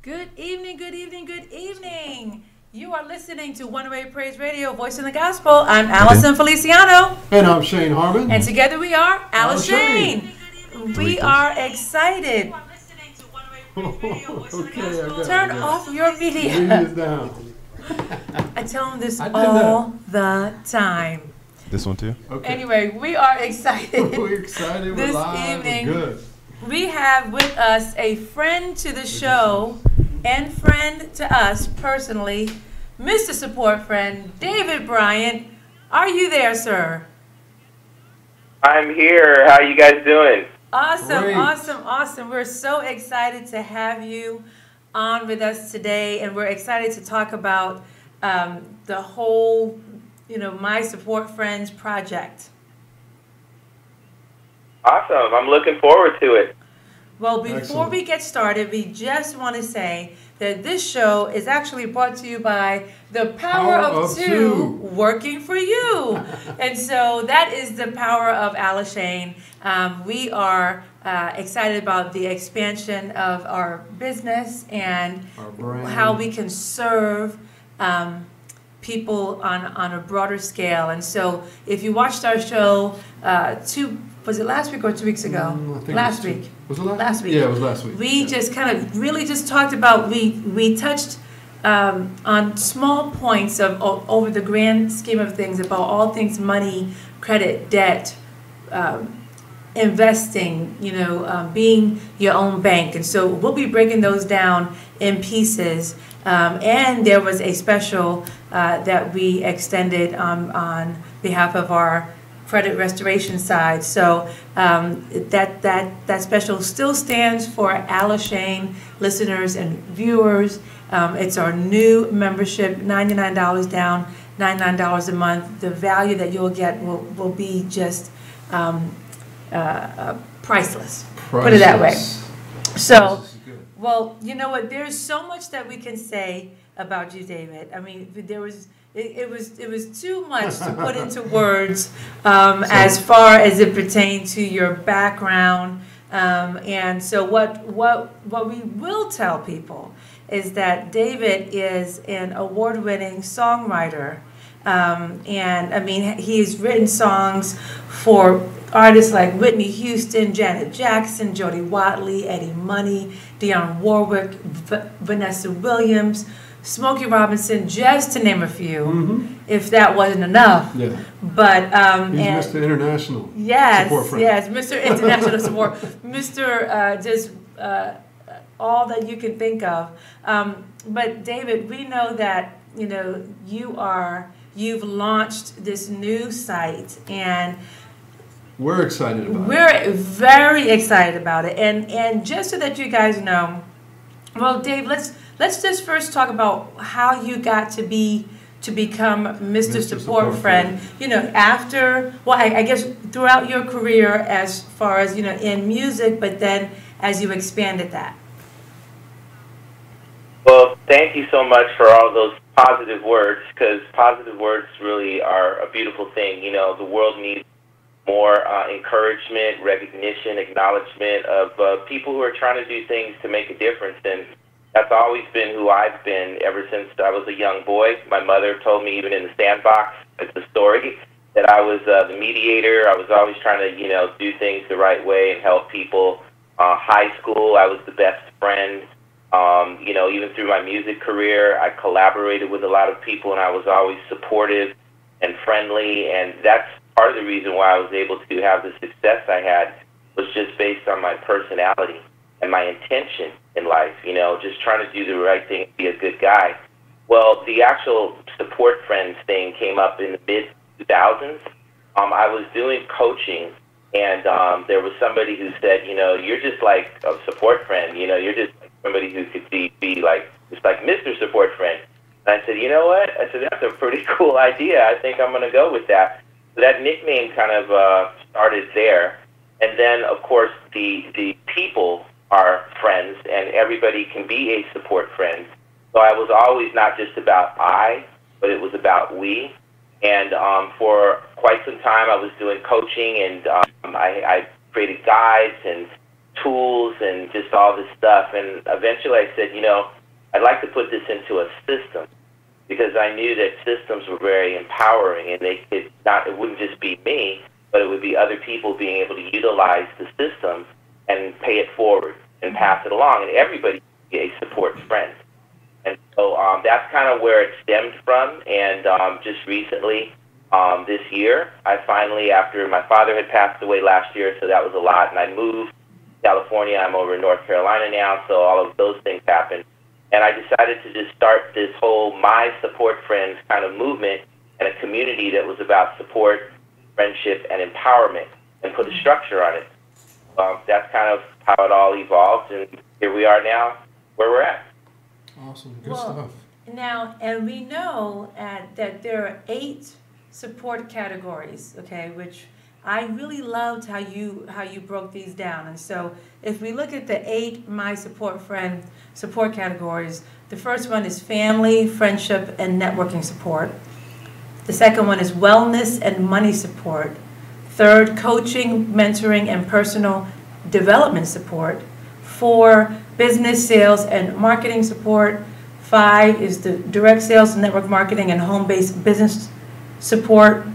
Good evening, good evening, good evening. You are listening to One Way Praise Radio, Voice in the Gospel. I'm Allison Feliciano. And I'm Shane Harmon. And together we are AliShane. We Greetings. are excited. Okay, Turn off your media. Media down. I tell them this I did all the time. This one too? Okay. Anyway, we are excited. We're excited. We're This live. evening, We're good. We have with us a friend to the show and friend to us personally, Mr. Support Friend, David Bryant. Are you there, sir? I'm here. How you guys doing? Awesome, Great. awesome. We're so excited to have you on with us today, and we're excited to talk about the whole, My Support Friends project. Awesome. I'm looking forward to it. Well, before Excellent. we get started, we just want to say that this show is actually brought to you by the Power of Two working for you. And so that is the power of AliShane. We are excited about the expansion of our business and Our brand. how we can serve people on a broader scale. And so if you watched our show was it last week or 2 weeks ago? I think Last it was week. Was it last? Last week. Yeah, it was last week. We just kind of really just talked about, we touched on small points of over the grand scheme of things about all things money, credit, debt, investing, being your own bank. And so we'll be breaking those down in pieces. And there was a special that we extended on behalf of our credit restoration side. So that special still stands for AliShane listeners and viewers. It's our new membership, $99 down, $99 a month. The value that you'll get will be just priceless. Put it that way. So, This is good. well, you know what? There's so much that we can say about you, David. I mean, it was too much to put into words as far as it pertained to your background. And so what we will tell people is that David is an award-winning songwriter. And I mean, he's written songs for artists like Whitney Houston, Janet Jackson, Jody Watley, Eddie Money, Dionne Warwick, Vanessa Williams, Smokey Robinson, just to name a few, if that wasn't enough. Yeah. But He's and Mr. International. yes, Support friend. yes, Mr. International Support, Mr. Just all that you can think of. But David, we know that you've launched this new site, and We're excited about it. we're very excited about it. And just so that you guys know, well, Dave, let's just first talk about how you got to become Mr. Support Friend. After, well, I guess throughout your career as far as in music, but then as you expanded that. Well, thank you so much for all those positive words, because positive words really are a beautiful thing. The world needs more encouragement, recognition, acknowledgement of people who are trying to do things to make a difference. And that's always been who I've been ever since I was a young boy. My mother told me, even in the sandbox, it's a story, that I was the mediator. I was always trying to, do things the right way and help people. High school, I was the best friend. Even through my music career, I collaborated with a lot of people, and I was always supportive and friendly. And that's part of the reason why I was able to have the success I had, was just based on my personality and my intention in life, just trying to do the right thing, be a good guy. Well, the actual support friends thing came up in the mid-2000s. I was doing coaching, and there was somebody who said, you're just like a support friend, you're just somebody who could be like, just like Mr. Support Friend. And I said, you know what? I said, that's a pretty cool idea. I think I'm going to go with that. So that nickname kind of started there. And then, of course, the people are friends, and everybody can be a support friend. So I was always not just about I, but it was about we. And for quite some time, I was doing coaching, and I created guides and tools and just all this stuff. And eventually I said, I'd like to put this into a system, because I knew that systems were very empowering, and it wouldn't just be me, but it would be other people being able to utilize the system and pay it forward and pass it along, and everybody be a support friend. And so that's kind of where it stemmed from. And just recently, this year, I finally, after my father had passed away last year, so that was a lot, and I moved to California. I'm over in North Carolina now, so all of those things happened. And I decided to just start this whole My Support Friends kind of movement and a community that was about support, friendship, and empowerment, and put a structure on it. That's kind of how it all evolved, and here we are now, where we're at. Awesome, good stuff. Now, and we know that there are 8 support categories, okay, which I really loved how you broke these down. And so if we look at the 8 My Support Friend support categories, the first one is family, friendship, and networking support. The second one is wellness and money support. Third, coaching, mentoring, and personal development support. 4, business, sales, and marketing support. 5 is the direct sales, network marketing, and home-based business support.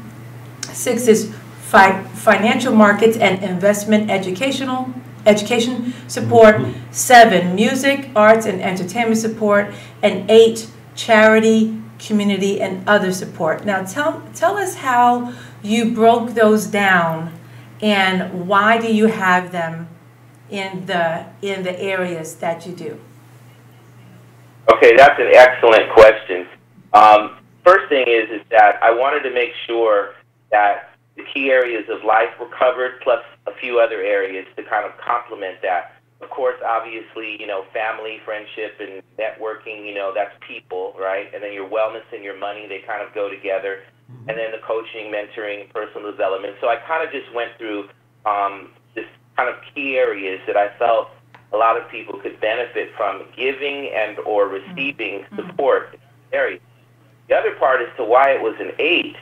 6 is financial markets and investment education support. 7, music, arts, and entertainment support. And 8, charity, community, and other support. Now tell us how you broke those down, and why do you have them in the areas that you do? Okay, that's an excellent question. First thing is that I wanted to make sure that the key areas of life were covered, plus a few other areas to kind of complement that. Of course, obviously, family, friendship, and networking, that's people, right? And then your wellness and your money, they kind of go together. And then the coaching, mentoring, personal development. So I kind of just went through this kind of key areas that I felt a lot of people could benefit from giving and or receiving support in this area. The other part as to why it was an 8,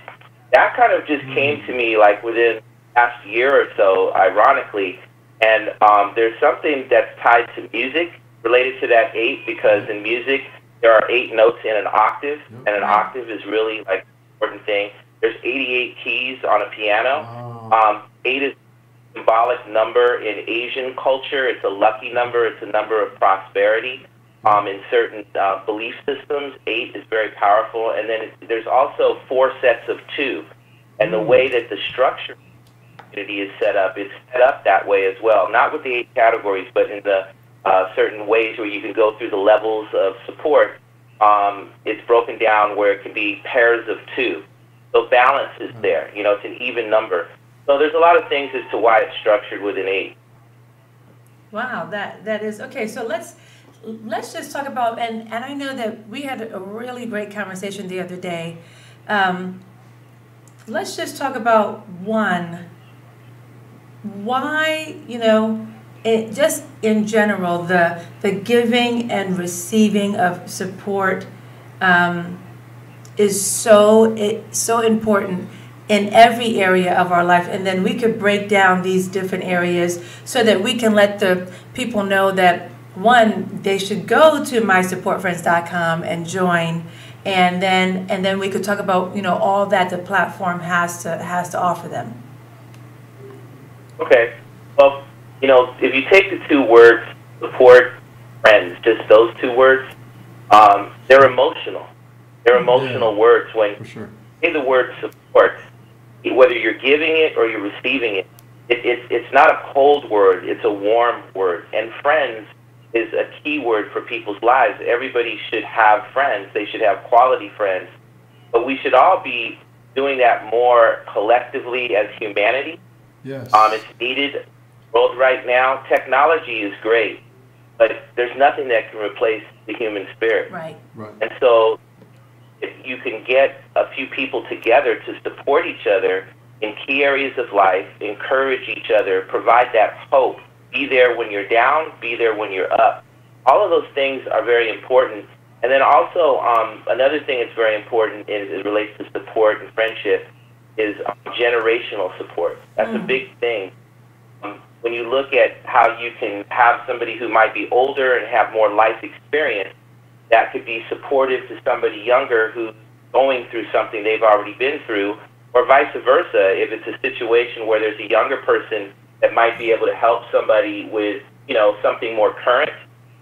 that kind of just came to me like within the past year or so, ironically. And there's something that's tied to music related to that 8, because in music there are 8 notes in an octave, and an octave is really like an important thing. There's 88 keys on a piano. 8 is a symbolic number in Asian culture. It's a lucky number. It's a number of prosperity. In certain belief systems, 8 is very powerful. And then there's also 4 sets of 2. And the way that the structure is set up, it's set up that way as well. Not with the 8 categories, but in the certain ways where you can go through the levels of support. It's broken down where it can be pairs of 2. So balance is there. It's an even number. So there's a lot of things as to why it's structured with an 8. Wow, that is okay. So let's just talk about, and I know that we had a really great conversation the other day. Let's just talk about why, just in general, the giving and receiving of support is so important in every area of our life. And then we could break down these different areas so that we can let the people know that, one, they should go to mysupportfriends.com and join, and then we could talk about all that the platform has to offer them. Okay. Well, if you take the 2 words, support, friends, just those 2 words, they're emotional. They're emotional words. When you say the word support, whether you're giving it or you're receiving it, it's not a cold word, it's a warm word. And friends is a key word for people's lives. Everybody should have friends. They should have quality friends. But we should all be doing that more collectively as humanity. Yes. It's needed in the world right now. Technology is great, but there's nothing that can replace the human spirit. Right. And so if you can get a few people together to support each other in key areas of life, encourage each other, provide that hope, be there when you're down, be there when you're up. All of those things are very important. And then also another thing that's very important as it relates to support and friendship is generational support. That's a big thing. When you look at how you can have somebody who might be older and have more life experience, that could be supportive to somebody younger who's going through something they've already been through, or vice versa. If it's a situation where there's a younger person that might be able to help somebody with, something more current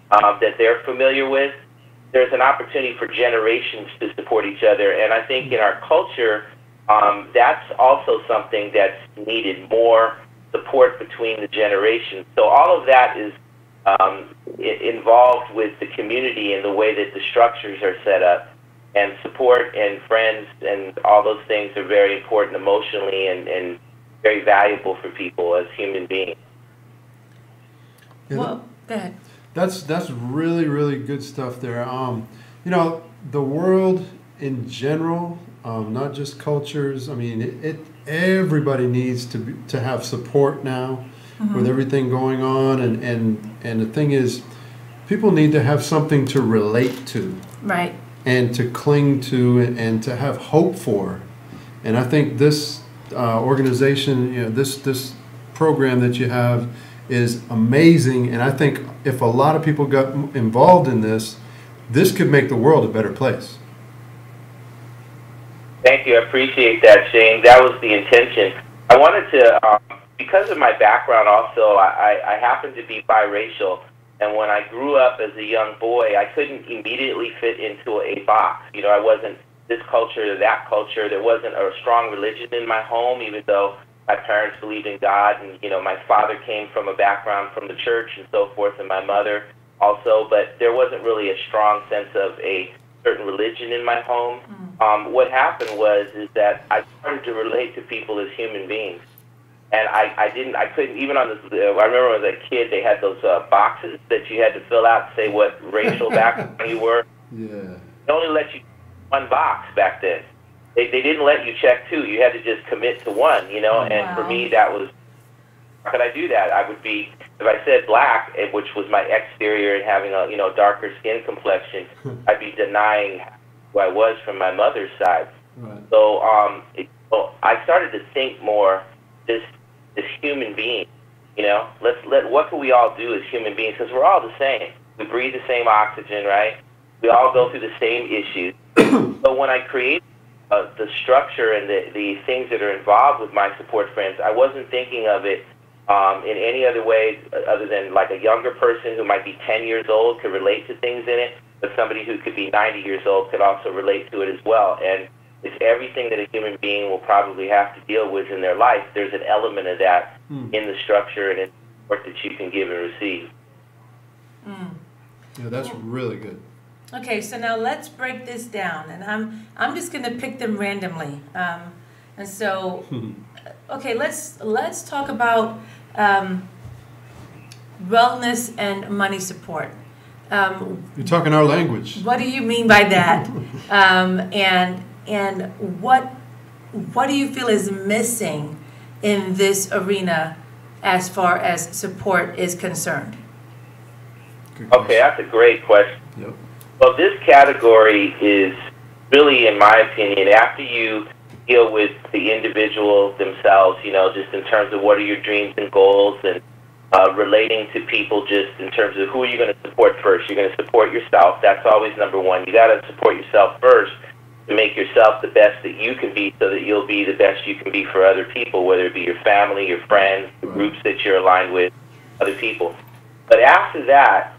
that they're familiar with, there's an opportunity for generations to support each other. And I think in our culture, that's also something that's needed, more support between the generations. So all of that is involved with the community and the way that the structures are set up. And support and friends and all those things are very important emotionally and very valuable for people as human beings. Yeah, well, go ahead. That's really, really good stuff there. The world in general, not just cultures. I mean, everybody needs to have support now with everything going on, and the thing is, people need to have something to relate to, Right. and to cling to, and to have hope for. And I think this organization, this program that you have is amazing. And I think if a lot of people got involved in this could make the world a better place. Thank you. I appreciate that, Shane. That was the intention. I wanted to, because of my background also, I happen to be biracial. And when I grew up as a young boy, I couldn't immediately fit into a box. I wasn't this culture or that culture. There wasn't a strong religion in my home, even though my parents believed in God. And, my father came from a background from the church and so forth, and my mother also. But there wasn't really a strong sense of a certain religion in my home. What happened is that I started to relate to people as human beings. And I couldn't, even on this, I remember as a kid, they had those boxes that you had to fill out to say what racial background you were. Yeah. They only let you one box back then. They didn't let you check two. You had to just commit to one, and Wow. for me that was, how could I do that? I would be, if I said black, which was my exterior and having a, darker skin complexion, I'd be denying who I was from my mother's side. Right. So I started to think more this human being, what can we all do as human beings? Because we're all the same. We breathe the same oxygen, right? We all go through the same issues. But when I created the structure and the things that are involved with my support friends, I wasn't thinking of it in any other way other than like a younger person who might be 10 years old could relate to things in it, but somebody who could be 90 years old could also relate to it as well. And it's everything that a human being will probably have to deal with in their life. There's an element of that in the structure and in the support that you can give and receive. Yeah, that's really good. Okay, so now let's break this down, and I'm just going to pick them randomly. And so, okay, let's talk about wellness and money support. You're talking our language. What do you mean by that? And what do you feel is missing in this arena as far as support is concerned? Okay, that's a great question. Yep. Well, this category is really, in my opinion, after you deal with the individual themselves, just in terms of what are your dreams and goals, and relating to people just in terms of who are you going to support first. You're going to support yourself. That's always number one. You got to support yourself first to make yourself the best that you can be so that you'll be the best you can be for other people, whether it be your family, your friends, the groups that you're aligned with, other people. But after that,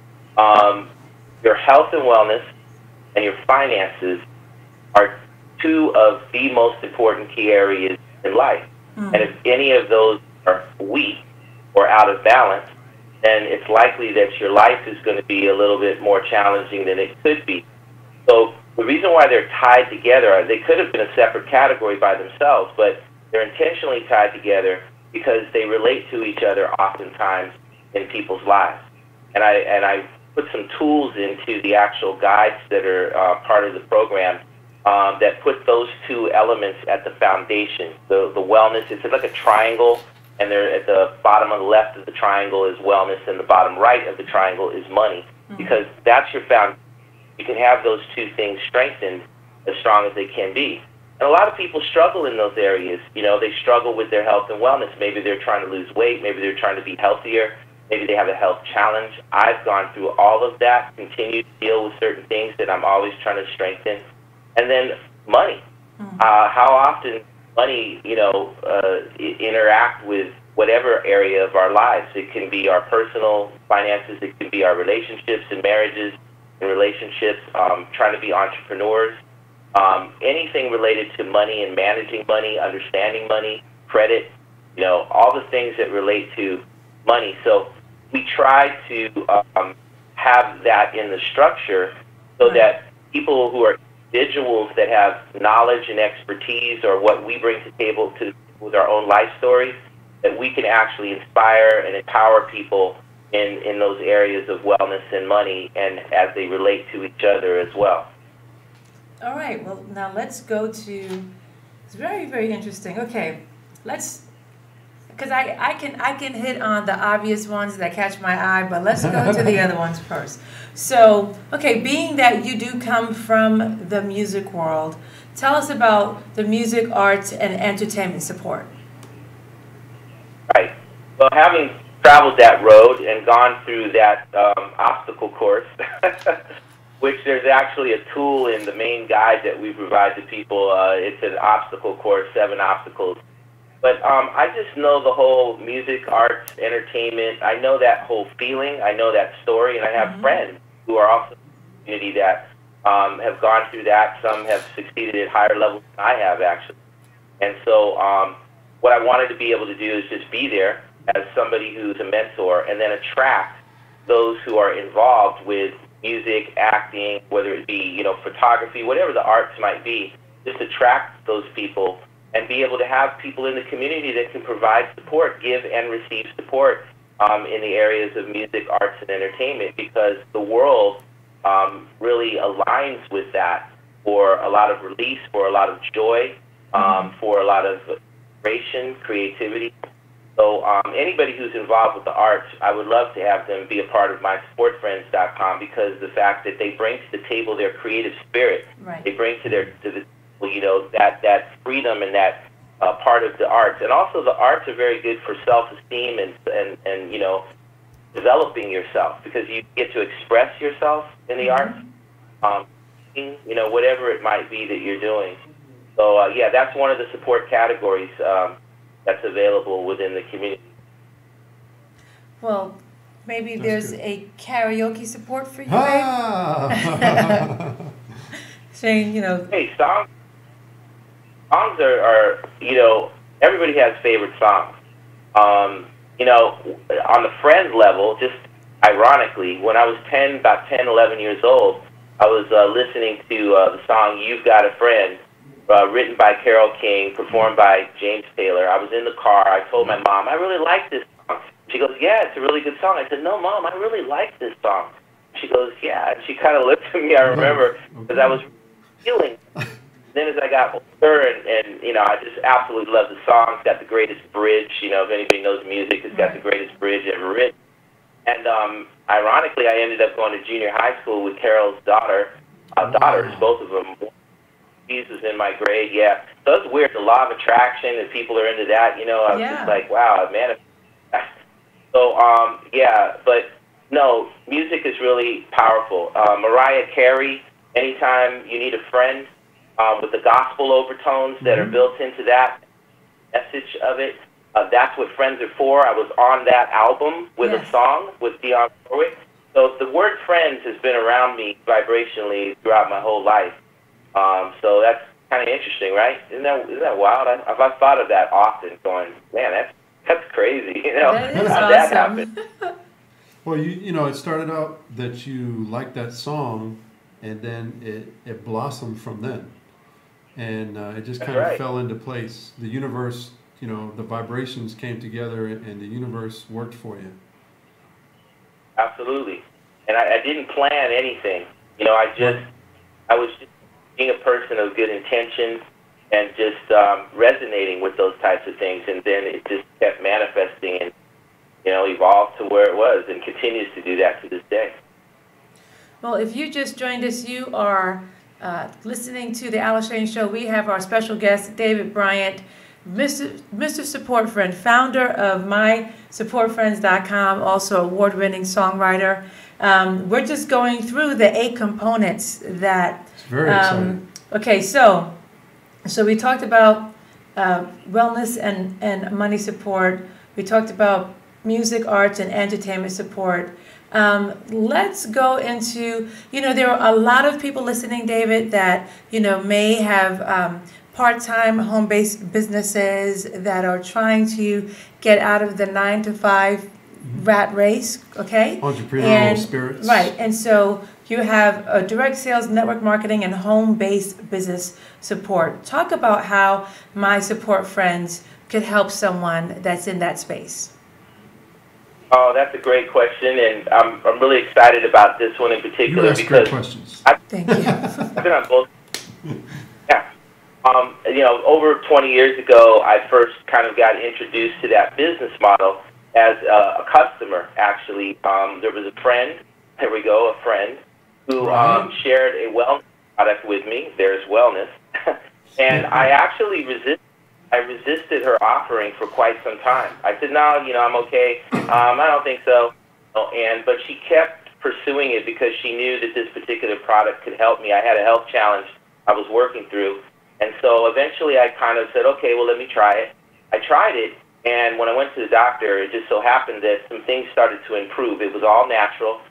your health and wellness and your finances are two of the most important key areas in life. And if any of those are weak or out of balance, then it's likely that your life is going to be a little bit more challenging than it could be. So the reason why they're tied together, they could have been a separate category by themselves, but they're intentionally tied together because they relate to each other oftentimes in people's lives. And I put some tools into the actual guides that are part of the program that put those two elements at the foundation. The wellness, it's like a triangle, and they're at the bottom on the left of the triangle is wellness, and the bottom right of the triangle is money, because that's your foundation. You can have those two things strengthened as strong as they can be. And a lot of people struggle in those areas. They struggle with their health and wellness. Maybe they're trying to lose weight. Maybe they're trying to be healthier. maybe they have a health challenge. I've gone through all of that, continue to deal with certain things that I'm always trying to strengthen. And then money. How often money, interact with whatever area of our lives. It can be our personal finances. It can be our relationships and marriages and relationships, trying to be entrepreneurs. Anything related to money and managing money, understanding money, credit, all the things that relate to money. So we try to have that in the structure so that people who are individuals that have knowledge and expertise, or what we bring to the table with our own life story, that we can actually inspire and empower people in those areas of wellness and money, and as they relate to each other as well. All right, well, now let's go to, it's very, very interesting. Okay, because I can hit on the obvious ones that catch my eye, but let's go to the other ones first. So, okay, being that you do come from the music world, tell us about the music, arts, and entertainment support. Right. Well, having traveled that road and gone through that obstacle course, which there's actually a tool in the main guide that we provide to people. It's an obstacle course, 7 obstacles. But I just know the whole music, arts, entertainment. I know that whole feeling. I know that story. And I have friends who are also in the community that have gone through that. Some have succeeded at higher levels than I have, actually. And so what I wanted to be able to do is just be there as somebody who's a mentor, and then attract those who are involved with music, acting, whether it be, photography, whatever the arts might be, just attract those people and be able to have people in the community that can provide support, give and receive support in the areas of music, arts, and entertainment, because the world really aligns with that for a lot of release, for a lot of joy, for a lot of inspiration, creativity. So anybody who's involved with the arts, I would love to have them be a part of mysupportfriends.com, because the fact that they bring to the table their creative spirit, they bring to the that freedom and that part of the arts. And also the arts are very good for self-esteem and developing yourself, because you get to express yourself in the arts, whatever it might be that you're doing. So yeah, that's one of the support categories that's available within the community. Well, maybe there's a karaoke support for you, Shane, Hey, songs are everybody has favorite songs. On the friend level, just ironically, when I was about 10, 11 years old, I was listening to the song "You've Got a Friend," written by Carole King, performed by James Taylor. I was in the car. I told my mom, I really like this song. She goes, yeah, it's a really good song. I said, no, Mom, I really like this song. She goes, yeah. And she kind of looked at me, I remember, because I was feeling. Then as I got older, and I just absolutely love the song. It's got the greatest bridge. If anybody knows music, it's got the greatest bridge ever written. And ironically, I ended up going to junior high school with Carole's daughters, both of them. Was in my grade, yeah. So it's weird, the law of attraction, and people are into that, I was just like, wow, man. So, yeah, but no, music is really powerful. Mariah Carey, Anytime You Need a Friend, with the gospel overtones that are built into that message of it. That's what Friends are for. I was on that album with a song with Dionne Warwick. So the word friends has been around me vibrationally throughout my whole life. So that's kind of interesting, right? Isn't that wild? I've thought of that often, going, man, that's crazy. That is how awesome. that happened. Well, it started out that you liked that song, and then it blossomed from then, and it just kind of fell into place. The universe, the vibrations came together, and the universe worked for you. Absolutely, and I didn't plan anything. I was just being a person of good intentions and just resonating with those types of things, and then it just kept manifesting and evolved to where it was, and continues to do that to this day. Well, if you just joined us, you are listening to the AliShane Show. We have our special guest, David Bryant, Mr. Support Friend, founder of MySupportFriends.com, also award-winning songwriter. We're just going through the 8 components that. It's very exciting. Okay, so we talked about wellness and money support. We talked about music, arts, and entertainment support. Let's go into, there are a lot of people listening, David, that, may have part-time home-based businesses that are trying to get out of the 9-to-5 rat race, okay? Entrepreneurial spirits. Right, and so you have direct sales, network marketing, and home-based business support. Talk about how My Support Friends could help someone that's in that space. Oh, that's a great question, and I'm really excited about this one in particular. You ask great questions. Thank you. I've been on both. Yeah. Over 20 years ago, I first kind of got introduced to that business model as a customer, actually. There was a friend, a friend, who shared a wellness product with me. There's wellness. And I actually resisted her offering for quite some time. I said, no, I'm okay. I don't think so. But she kept pursuing it because she knew that this particular product could help me. I had a health challenge I was working through. And so eventually I kind of said, okay, well, let me try it. I tried it, and when I went to the doctor, it just so happened that some things started to improve. It was all natural,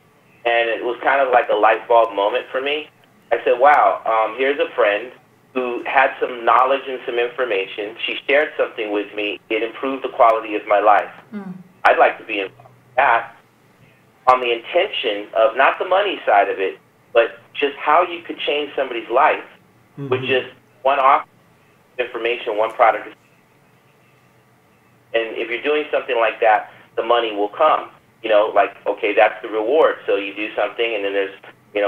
and it was kind of like a light bulb moment for me. I said, wow, here's a friend who had some knowledge and some information. She shared something with me. It improved the quality of my life. I'd like to be involved in that on the intention of not the money side of it, but just how you could change somebody's life with just one off information, one product. And if you're doing something like that, the money will come. Okay, that's the reward. So you do something, and then there's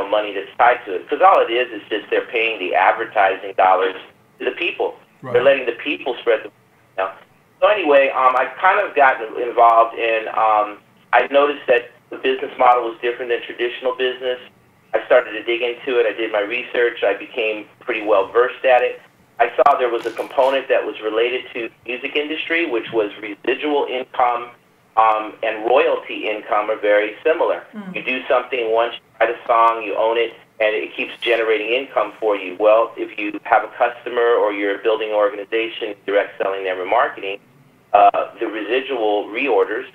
money that's tied to it. Because all it is just they're paying the advertising dollars to the people. Right. They're letting the people spread the. So anyway, I kind of got involved in. I noticed that the business model was different than traditional business. I started to dig into it. I did my research. I became pretty well versed at it. I saw there was a component that was related to the music industry, which was residual income and royalty income are very similar. You do something once, you write a song, you own it, and it keeps generating income for you. Well, if you have a customer or you're building an organization, direct selling, network marketing, the residual reorders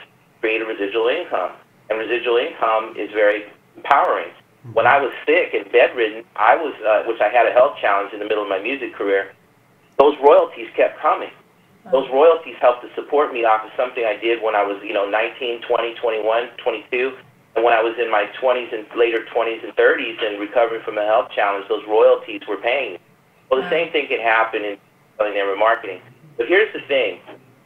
create a residual income. And residual income is very empowering. When I was sick and bedridden, which I had a health challenge in the middle of my music career, those royalties kept coming. Those royalties helped to support me off of something I did when I was, 19, 20, 21, 22. And when I was in my 20s and later 20s and 30s and recovering from a health challenge, those royalties were paying me. Well, the same thing can happen in selling network marketing. But here's the thing,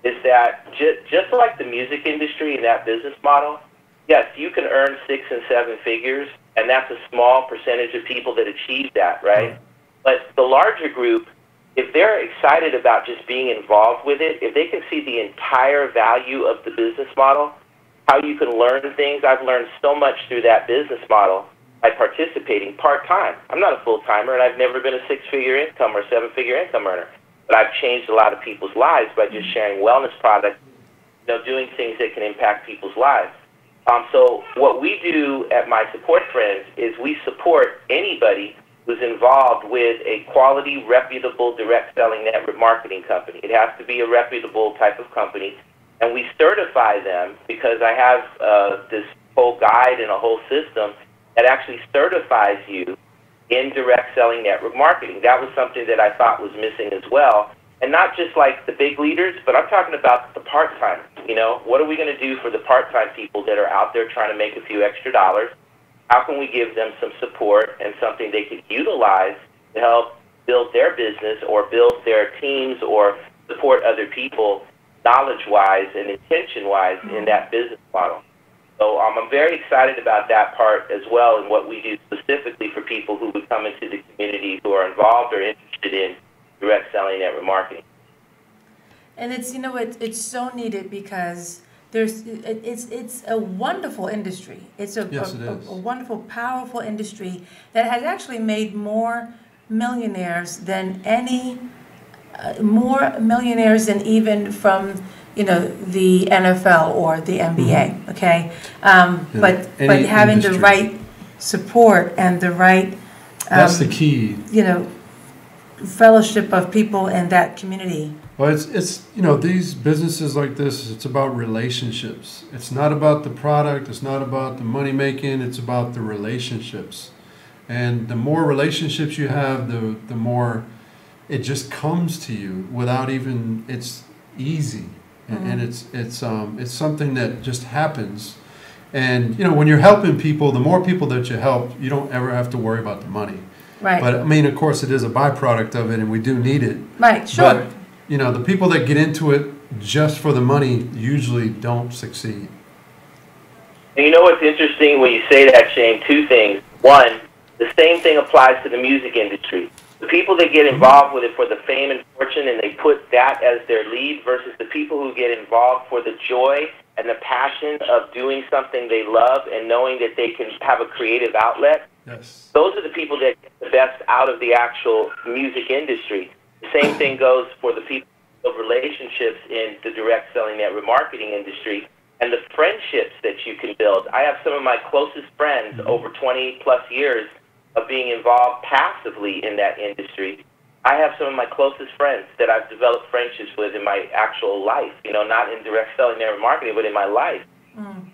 is that just like the music industry and that business model, yes, you can earn 6 and 7 figures, and that's a small percentage of people that achieve that, right? But the larger group, if they're excited about just being involved with it, if they can see the entire value of the business model, how you can learn things. I've learned so much through that business model by participating part-time. I'm not a full-timer, and I've never been a 6-figure income or 7-figure income earner. But I've changed a lot of people's lives by just sharing wellness products, doing things that can impact people's lives. So what we do at My Support Friends is we support anybody who's involved with a quality, reputable, direct selling network marketing company. It has to be a reputable type of company. And we certify them because I have this whole guide and a whole system that actually certifies you in direct selling network marketing. That was something that I thought was missing as well. And not just like the big leaders, but I'm talking about the part-timers. What are we going to do for the part-time people that are out there trying to make a few extra dollars? How can we give them some support and something they could utilize to help build their business or build their teams or support other people knowledge-wise and intention-wise in that business model? So I'm very excited about that part as well and what we do specifically for people who would come into the community who are involved or interested in direct selling network marketing. And it's it's so needed because it's a wonderful industry. It's a wonderful, powerful industry that has actually made more millionaires than any more millionaires than even from, the NFL or the NBA, okay? But having the right support and the right that's the key. Fellowship of people in that community. Well, it's these businesses like this, it's about relationships. It's not about the product, it's not about the money making, it's about the relationships. And the more relationships you have, the more it just comes to you without even, it's easy. And it's something that just happens. And when you're helping people, the more people that you help, you don't ever have to worry about the money. Right. But I mean, of course, it is a byproduct of it, and we do need it. Right. Sure. But the people that get into it just for the money usually don't succeed. And what's interesting when you say that, Shane? Two things. One, the same thing applies to the music industry. The people that get involved with it for the fame and fortune, and they put that as their lead, versus the people who get involved for the joy and the passion of doing something they love and knowing that they can have a creative outlet. Yes. Those are the people that get the best out of the actual music industry. The same thing goes for the people of relationships in the direct selling network marketing industry and the friendships that you can build. I have some of my closest friends over 20 plus years of being involved passively in that industry. I have some of my closest friends that I've developed friendships with in my actual life, not in direct selling network marketing, but in my life,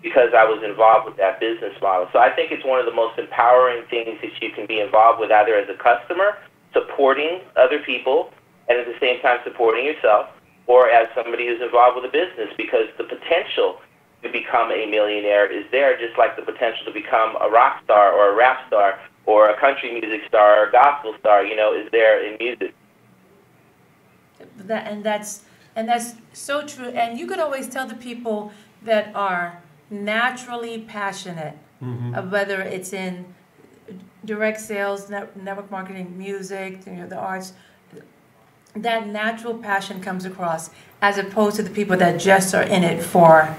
because I was involved with that business model. So I think it's one of the most empowering things that you can be involved with, either as a customer, supporting other people, and at the same time supporting yourself, or as somebody who's involved with a business, because the potential to become a millionaire is there, just like the potential to become a rock star or a rap star or a country music star or a gospel star, is there in music. That's so true. And you could always tell the people that are naturally passionate, whether it's in direct sales, network marketing, music, the arts, that natural passion comes across, as opposed to the people that just are in it for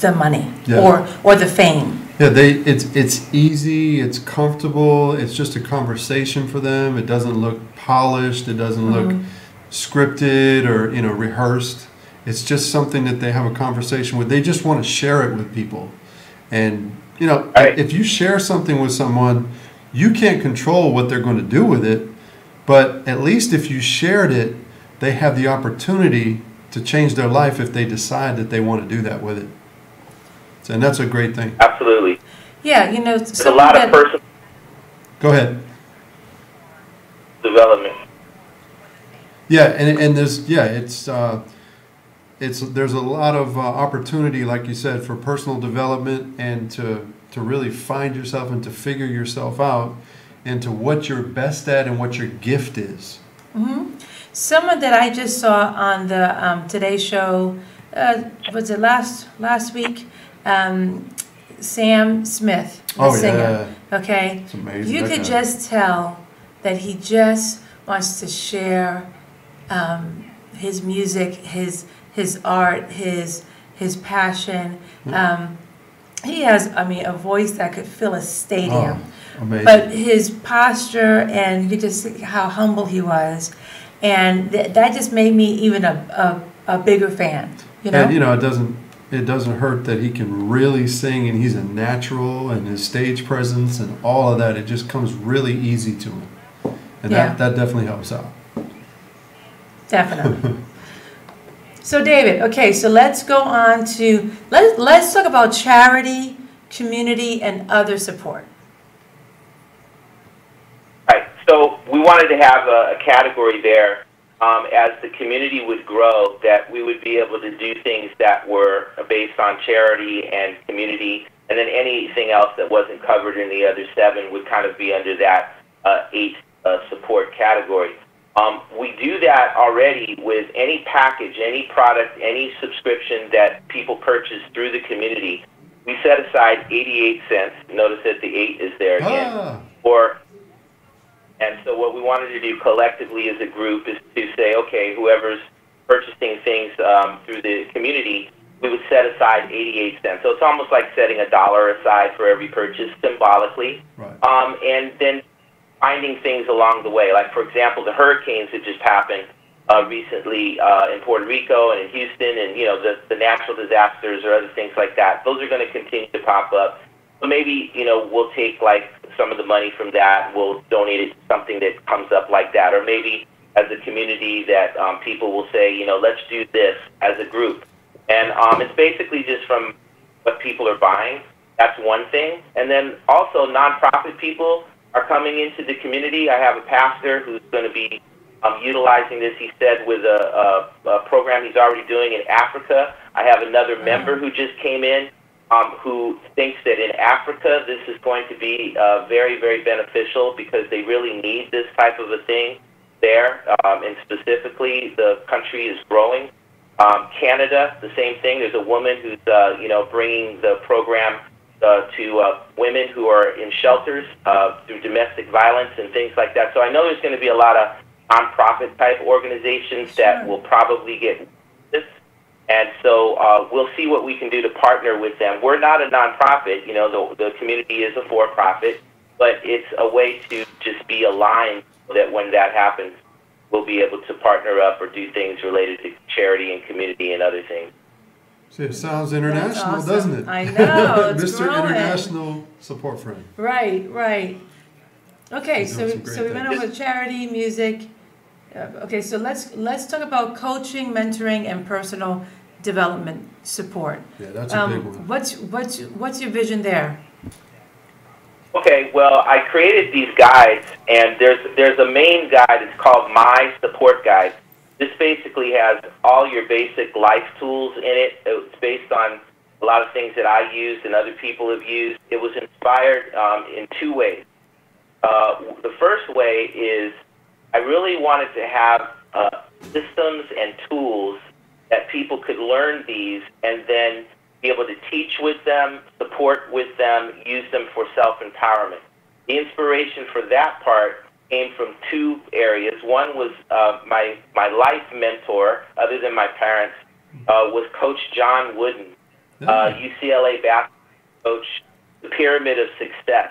the money or the fame. Yeah, it's easy, it's comfortable, it's just a conversation for them. It doesn't look polished, it doesn't look scripted or rehearsed. It's just something that they have a conversation with. They just want to share it with people. And if you share something with someone, you can't control what they're going to do with it, but at least if you shared it, they have the opportunity to change their life if they decide that they want to do that with it. And that's a great thing. Absolutely. Yeah, there's a lot of personal. Go ahead. Development. Yeah, and there's there's a lot of opportunity, like you said, for personal development and to really find yourself and to figure yourself out into what you're best at and what your gift is. Someone that I just saw on the Today Show, was it last week? Sam Smith, the singer. Okay, it's amazing. You could just tell that he just wants to share his music, his art, his passion. He has, a voice that could fill a stadium. Oh, amazing. But his posture, and you could just see how humble he was, and that just made me even a bigger fan. And it doesn't hurt that he can really sing, and he's a natural, and his stage presence and all of that, it just comes really easy to him. And that definitely helps out. Definitely. So David, okay, so let's go on to, let's talk about charity, community, and other support. Right, so we wanted to have a category there. As the community would grow, that we would be able to do things that were based on charity and community, and then anything else that wasn't covered in the other 7 would kind of be under that 8 support category. We do that already with any package, any product, any subscription that people purchase through the community. We set aside 88 cents. Notice that the 8 is there again. And so what we wanted to do collectively as a group is to say, okay, whoever's purchasing things through the community, we would set aside 88 cents. So it's almost like setting $1 aside for every purchase symbolically. Right. And then finding things along the way. Like, for example, the hurricanes that just happened, recently in Puerto Rico and in Houston, and the natural disasters or other things like that. Those are going to continue to pop up. So maybe we'll take like some of the money from that, we'll donate it to something that comes up like that, or maybe as a community that people will say, let's do this as a group. And it's basically just from what people are buying. That's one thing. And then also nonprofit people are coming into the community. I have a pastor who's going to be utilizing this, he said, with a program he's already doing in Africa. I have another member who just came in who thinks that in Africa this is going to be very, very beneficial because they really need this type of a thing there. And specifically, the country is growing. Canada, the same thing. There's a woman who's, bringing the program to women who are in shelters through domestic violence and things like that. So I know there's going to be a lot of nonprofit type organizations that will probably get this. And so we'll see what we can do to partner with them. We're not a nonprofit. The community is a for-profit, but it's a way to just be aligned so that when that happens, we'll be able to partner up or do things related to charity and community and other things. See, it sounds international, awesome. doesn't it? I know, it's Mr. growing. International Support Friend. Right. Okay, so we went things. over charity, music. Okay, so let's talk about coaching, mentoring, and personal development support. Yeah, that's a big one. What's your vision there? Okay, well, I created these guides, and there's a main guide. It's called My Support Guide. This basically has all your basic life tools in it. It's based on a lot of things that I used and other people have used. It was inspired in two ways. The first way is I really wanted to have systems and tools that people could learn these and then be able to teach with them, support with them, use them for self-empowerment. The inspiration for that part came from two areas. One was my life mentor, other than my parents, was Coach John Wooden, UCLA basketball coach, the Pyramid of Success.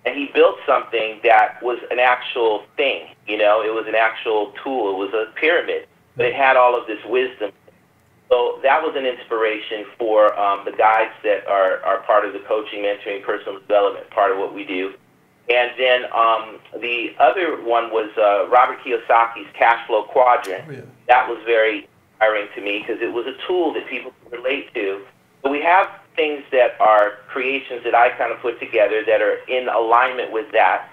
And he built something that was an actual thing, it was an actual tool. It was a pyramid, but it had all of this wisdom. So that was an inspiration for the guides that are part of the coaching, mentoring, personal development, part of what we do. And then the other one was Robert Kiyosaki's Cash Flow Quadrant. Oh, yeah. That was very inspiring to me because it was a tool that people could relate to. So we have things that are creations that I kind of put together that are in alignment with that.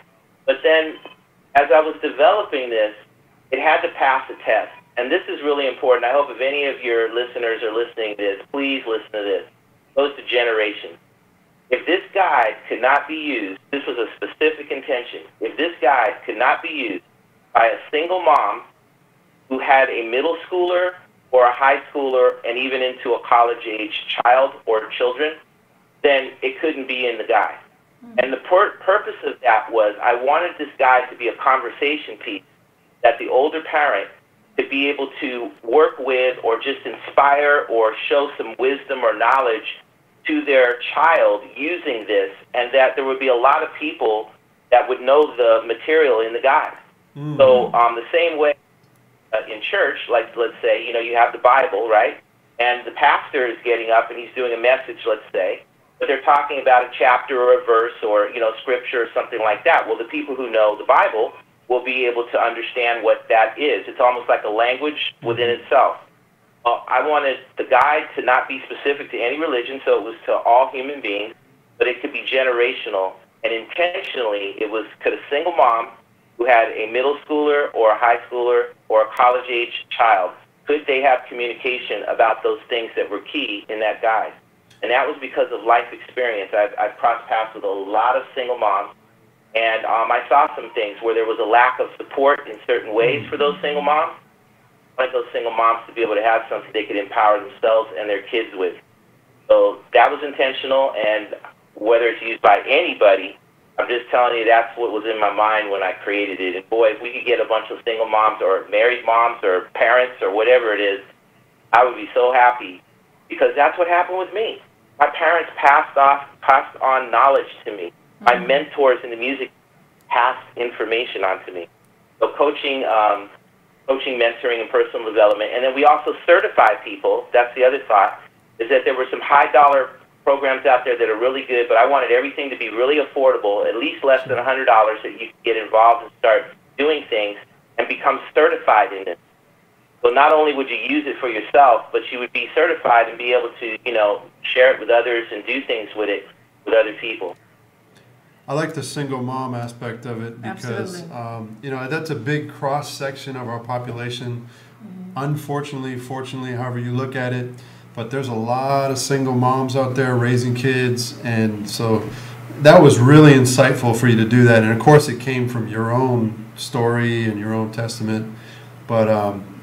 But then as I was developing this, it had to pass a test. And this is really important. I hope if any of your listeners are listening to this, please listen to this. It goes to generations. If this guide could not be used, this was a specific intention, if this guide could not be used by a single mom who had a middle schooler or a high schooler and even into a college-age child or children, then it couldn't be in the guide. And the purpose of that was I wanted this guide to be a conversation piece that the older parent could be able to work with or just inspire or show some wisdom or knowledge to their child using this, and that there would be a lot of people that would know the material in the guide. Mm-hmm. So the same way in church, like let's say, you have the Bible, right? And the pastor is getting up and he's doing a message, let's say, but they're talking about a chapter or a verse or, scripture or something like that. Well, the people who know the Bible will be able to understand what that is. It's almost like a language within itself. I wanted the guide to not be specific to any religion, so it was to all human beings, but it could be generational. And intentionally, could a single mom who had a middle schooler or a high schooler or a college-age child, could they have communication about those things that were key in that guide? And that was because of life experience. I've crossed paths with a lot of single moms, and I saw some things where there was a lack of support in certain ways for those single moms. I wanted those single moms to be able to have something they could empower themselves and their kids with. So that was intentional, and whether it's used by anybody, I'm just telling you that's what was in my mind when I created it. And boy, if we could get a bunch of single moms or married moms or parents or whatever it is, I would be so happy, because that's what happened with me. My parents passed on knowledge to me. My mentors in the music passed information on to me. So coaching coaching, mentoring, and personal development. And then we also certify people. That's the other thought, is that there were some high-dollar programs out there that are really good, but I wanted everything to be really affordable, at least less than $100, that you can get involved and start doing things and become certified in it. So not only would you use it for yourself, but you would be certified and be able to, you know, share it with others and do things with it with other people. I like the single mom aspect of it because, you know, that's a big cross section of our population. Unfortunately, fortunately, however you look at it, but there's a lot of single moms out there raising kids, and so that was really insightful for you to do that. And of course, it came from your own story and your own testament. But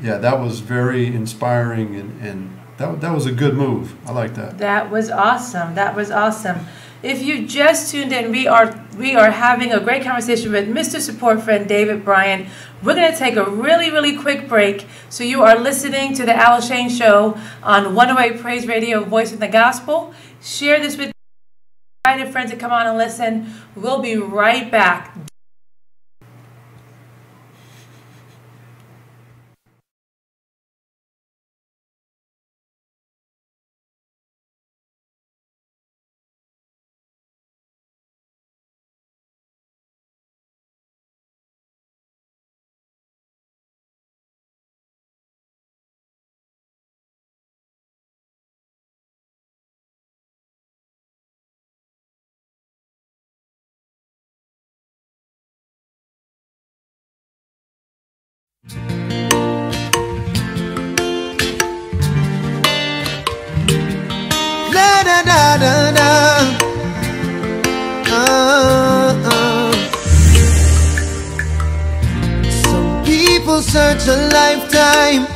yeah, that was very inspiring, and that was a good move. I like that. That was awesome. That was awesome. If you just tuned in, we are having a great conversation with Mr. Support Friend David Bryant. We're going to take a really quick break. So you are listening to the AliShane Show on 108 Praise Radio, Voice of the Gospel. Share this with your friends to come on and listen. We'll be right back. Some people search a lifetime,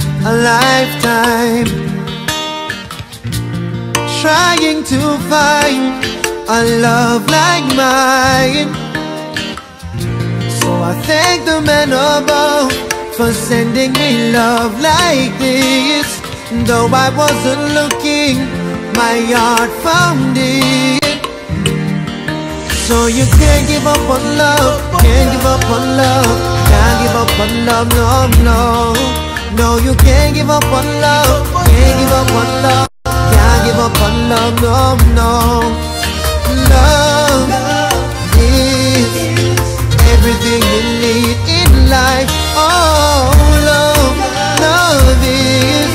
trying to find a love like mine. So I thank the man above for sending me love like this. Though I wasn't looking, my heart found it. So you can't give up on love, can't give up on love, can't give up on love, no, no. No, you can't give up on love, can't give up on love, can't give up on love, no, no. Love is everything you need in life. Oh, love is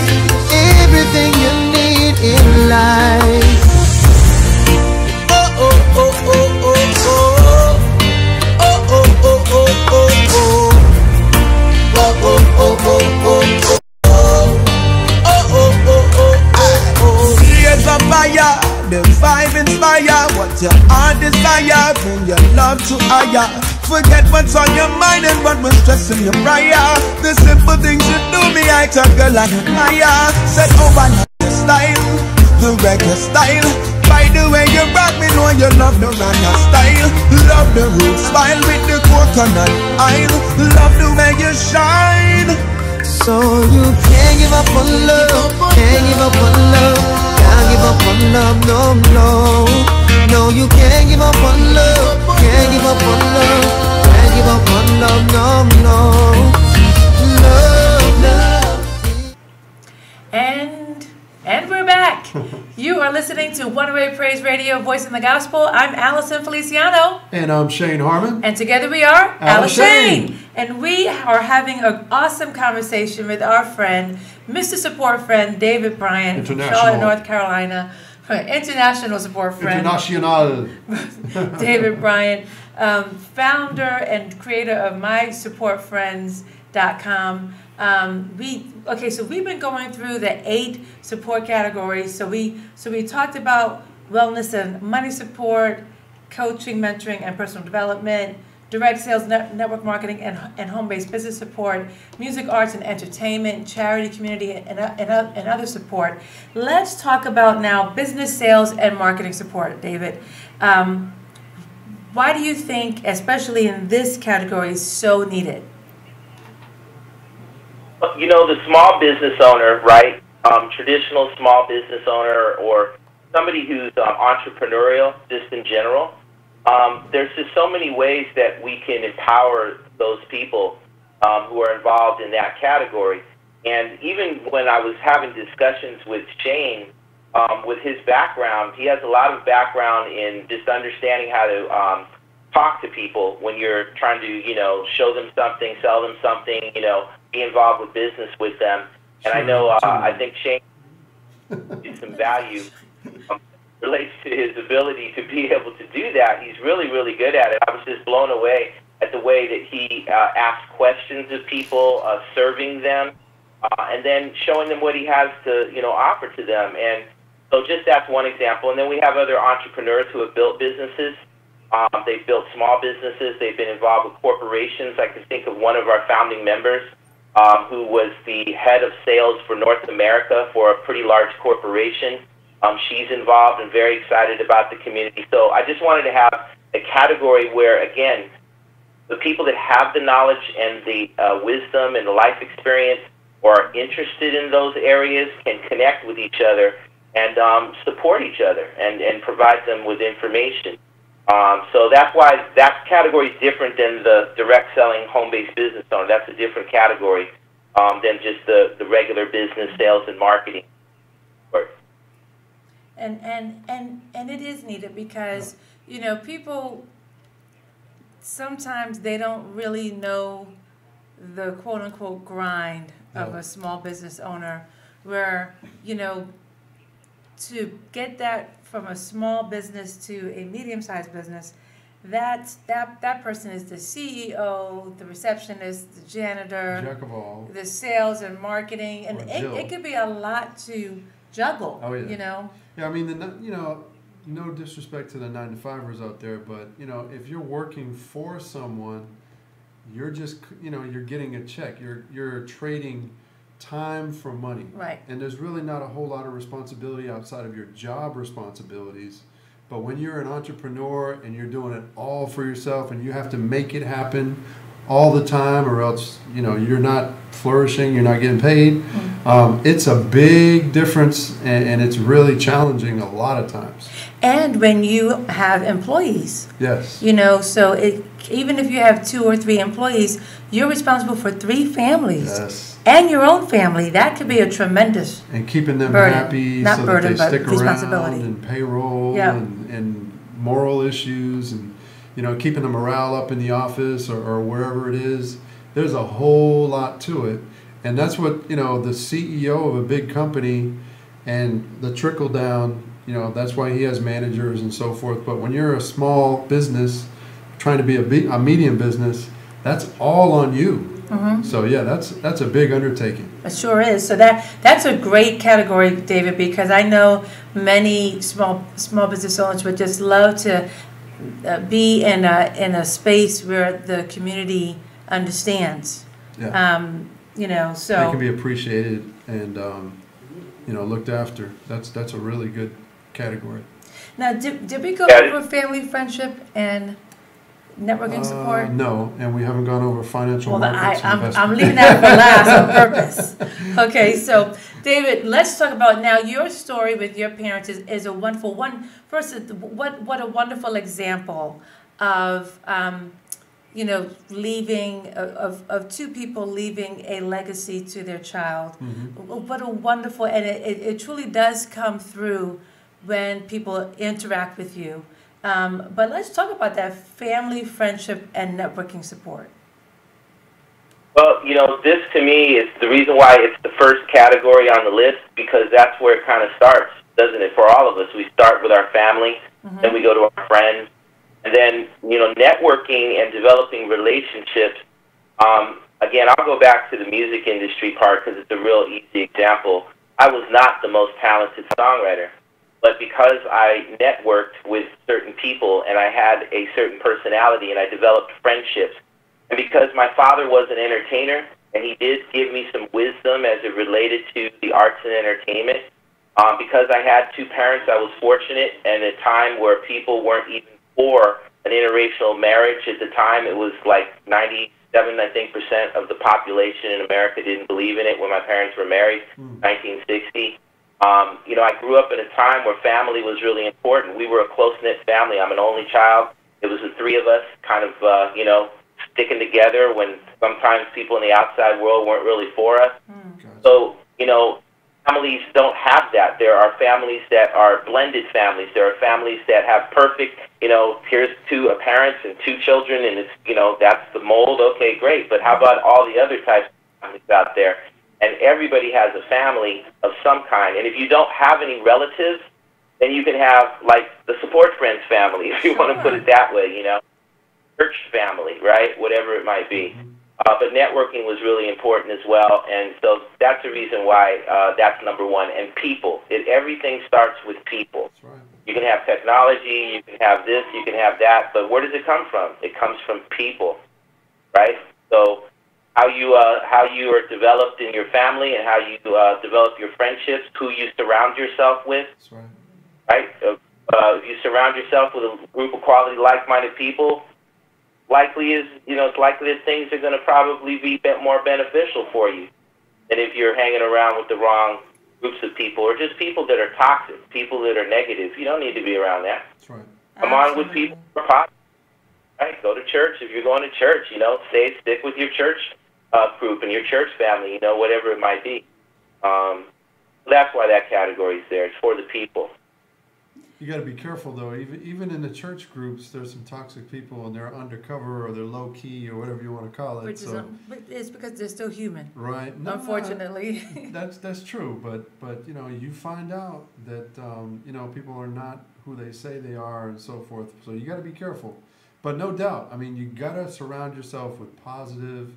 everything you need in life. Here's a fire, the vibe inspire. What your heart desire, bring your love to higher. Forget what's on your mind and what was stressing your prior. The simple things you do me, I toggle like a fire. Said, oh, I love the style, the reggae style. By the way you rock me, know you love the Rana style. Love the root smile with the coconut oil. Love the way you shine. So you can't give up on love, can't give up on love, can't give up on love, no, no. No, you can't give up on love, can't give up on love, can't give up on love, no, no. Love. And we're back. You are listening to 108 Praise Radio, Voice in the Gospel. I'm Allison Feliciano. And I'm Shane Harmon. And together we are AliShane. And we are having an awesome conversation with our friend, Mr. Support Friend David Bryant from Charlotte, North Carolina. International support friend. International. David Bryant, founder and creator of MySupportFriends.com. So we've been going through the 8 support categories. So we talked about wellness and money support, coaching, mentoring, and personal development, direct sales, network marketing, and home-based business support, music, arts, and entertainment, charity, community, and other support. Let's talk about now business, sales, and marketing support, David. Why do you think, especially in this category, is so needed? You know, the small business owner, right? Traditional small business owner or somebody who's entrepreneurial, just in general. There's just so many ways that we can empower those people who are involved in that category. And even when I was having discussions with Shane, with his background, he has a lot of background in just understanding how to talk to people when you're trying to, you know, show them something, sell them something, you know, be involved with business with them. And I know, I think Shane gives some value relates to his ability to be able to do that. He's really, really good at it. I was just blown away at the way that he asks questions of people, serving them, and then showing them what he has to, you know, offer to them. And so just that's one example. And then we have other entrepreneurs who have built businesses. They've built small businesses. They've been involved with corporations. I can think of one of our founding members who was the head of sales for North America for a pretty large corporation. She's involved and very excited about the community. So I just wanted to have a category where, again, the people that have the knowledge and the wisdom and the life experience or are interested in those areas can connect with each other and support each other and provide them with information. So that's why that category is different than the direct selling home-based business owner. That's a different category than just the regular business sales and marketing. And it is needed because, you know, people sometimes they don't really know the quote unquote grind of a small business owner, where, you know, to get that from a small business to a medium-sized business, that person is the CEO, the receptionist, the janitor, Jack of all, the sales and marketing, and it could be a lot to juggle. Oh, yeah. You know. Yeah, I mean, you know, no disrespect to the 9-to-5ers out there, but you know, if you're working for someone, you're just, you know, you're getting a check. You're trading time for money. Right. And there's really not a whole lot of responsibility outside of your job responsibilities. But when you're an entrepreneur and you're doing it all for yourself and you have to make it happen all the time, or else, you know, you're not flourishing, you're not getting paid. It's a big difference, and it's really challenging a lot of times. And when you have employees. Yes. You know, so even if you have 2 or 3 employees, you're responsible for 3 families. Yes. And your own family. That could be a tremendous and keeping them burden. happy Not so burden, that they but stick around, responsibility. and payroll, Yeah. and moral issues, and, you know, keeping the morale up in the office or wherever it is. There's a whole lot to it. And that's what, you know, the CEO of a big company and the trickle down, you know, that's why he has managers and so forth. But when you're a small business trying to be a medium business, that's all on you. So yeah, that's a big undertaking. It sure is. So that's a great category, David, because I know many small business owners would just love to be in a space where the community understands. Yeah. You know, so they can be appreciated and you know, looked after. That's a really good category. Now, did we go over family, friendship, and networking support? No, and we haven't gone over financial markets. I'm leaving that for last on purpose. Okay, so David, let's talk about now your story with your parents is a wonderful one. First, what a wonderful example of you know, leaving of 2 people leaving a legacy to their child. What a wonderful, and it truly does come through when people interact with you. But let's talk about that family, friendship, and networking support. Well, you know, this to me is the reason why it's the first category on the list, because that's where it kind of starts, doesn't it? For all of us, we start with our family, then we go to our friends, and then, you know, networking and developing relationships. Again, I'll go back to the music industry part because it's a real easy example. I was not the most talented songwriter, but because I networked with certain people and I had a certain personality and I developed friendships, and because my father was an entertainer and he did give me some wisdom as it related to the arts and entertainment, because I had 2 parents, I was fortunate, and at a time where people weren't even for an interracial marriage. At the time, it was like 97%, I think, of the population in America didn't believe in it when my parents were married, 1960. You know, I grew up in a time where family was really important. We were a close-knit family. I'm an only child. It was the 3 of us kind of, you know, sticking together when sometimes people in the outside world weren't really for us. Mm. So, you know, families don't have that. There are families that are blended families. There are families that have perfect, you know, here's two parents and two children, and it's, you know, that's the mold. Okay, great. But how about all the other types of families out there? And everybody has a family of some kind. And if you don't have any relatives, then you can have, like, the support friends family, if you want to put it that way, you know, church family, right, whatever it might be. But networking was really important as well, and so that's the reason why that's number one. And people. Everything starts with people. That's right. You can have technology, you can have this, you can have that, but where does it come from? It comes from people, right? So how you are developed in your family and how you develop your friendships, who you surround yourself with. That's right. Right? If you surround yourself with a group of quality, like-minded people, it's likely that things are going to probably be more beneficial for you than if you're hanging around with the wrong groups of people, or just people that are toxic, people that are negative. You don't need to be around that. That's right. Come on with people who are positive. Right? Go to church if you're going to church. You know, stick with your church group and your church family. You know, whatever it might be. That's why that category is there. It's for the people. You got to be careful, though. Even in the church groups, there's some toxic people, and they're undercover or they're low key or whatever you want to call it. But it's because they're still human. Right. No, unfortunately. That's true. But you know, you find out that you know, people are not who they say they are and so forth. So you got to be careful. But no doubt, I mean, you got to surround yourself with positive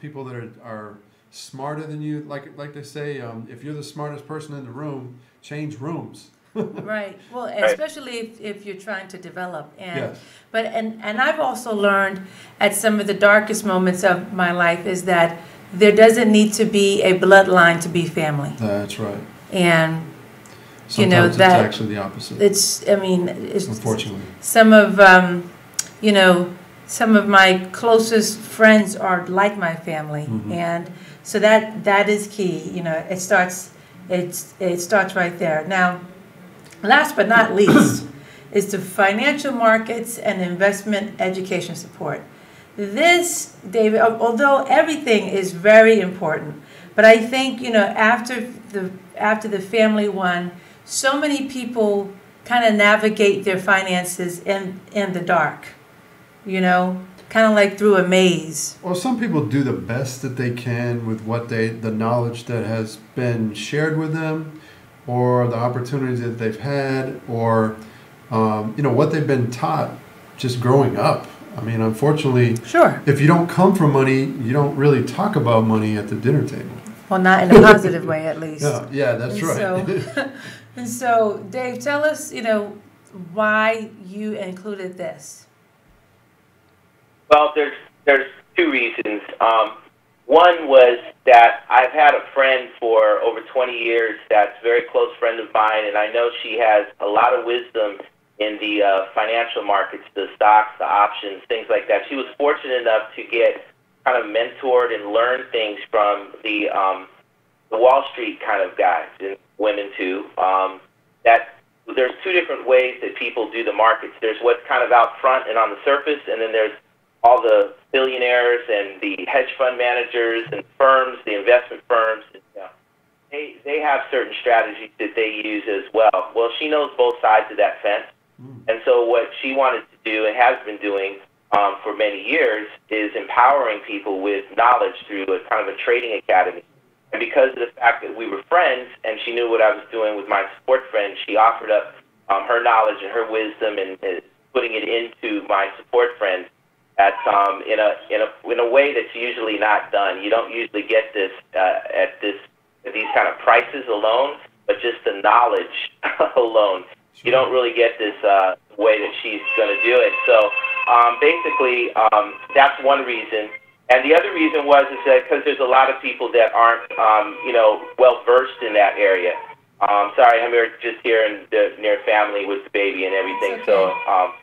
people that are smarter than you. Like they say, if you're the smartest person in the room, change rooms. Right. Well, especially if you're trying to develop. And Yes. But I've also learned at some of the darkest moments of my life is that there doesn't need to be a bloodline to be family. That's right. And Sometimes you know it's that actually the opposite. it's Unfortunately. some of some of my closest friends are like my family, and so that is key. You know, it starts right there. Now, last but not least is the financial markets and investment education support. This, David, although everything is very important, but I think, you know, after the family one, so many people kind of navigate their finances in the dark, you know, kind of like through a maze. Well, some people do the best that they can with the knowledge that has been shared with them, or the opportunities that they've had, or you know, what they've been taught just growing up. I mean, unfortunately, Sure. if you don't come from money, you don't really talk about money at the dinner table. Well, not in a positive way, at least. Yeah, that's right. So, Dave, tell us, you know, why you included this. Well, there's two reasons. One was that I've had a friend for over 20 years that's a very close friend of mine, and I know she has a lot of wisdom in the financial markets, the stocks, the options, things like that. She was fortunate enough to get kind of mentored and learn things from the Wall Street kind of guys and women too. That there's two different ways that people do the markets. There's what's kind of out front and on the surface, and then there's all the billionaires and the hedge fund managers and firms, the investment firms. And, they have certain strategies that they use as well. Well, she knows both sides of that fence. And so what she wanted to do and has been doing for many years is empowering people with knowledge through a kind of a trading academy. And because of the fact that we were friends and she knew what I was doing with my support friends, she offered up her knowledge and her wisdom and putting it into my support friends. That's in a way that's usually not done. You don't usually get this at these kind of prices alone, but just the knowledge alone. You don't really get this way that she's going to do it. So basically, that's one reason. And the other reason is that because there's a lot of people that aren't well versed in that area. Sorry, I'm just here in near family with the baby and everything. Okay. So.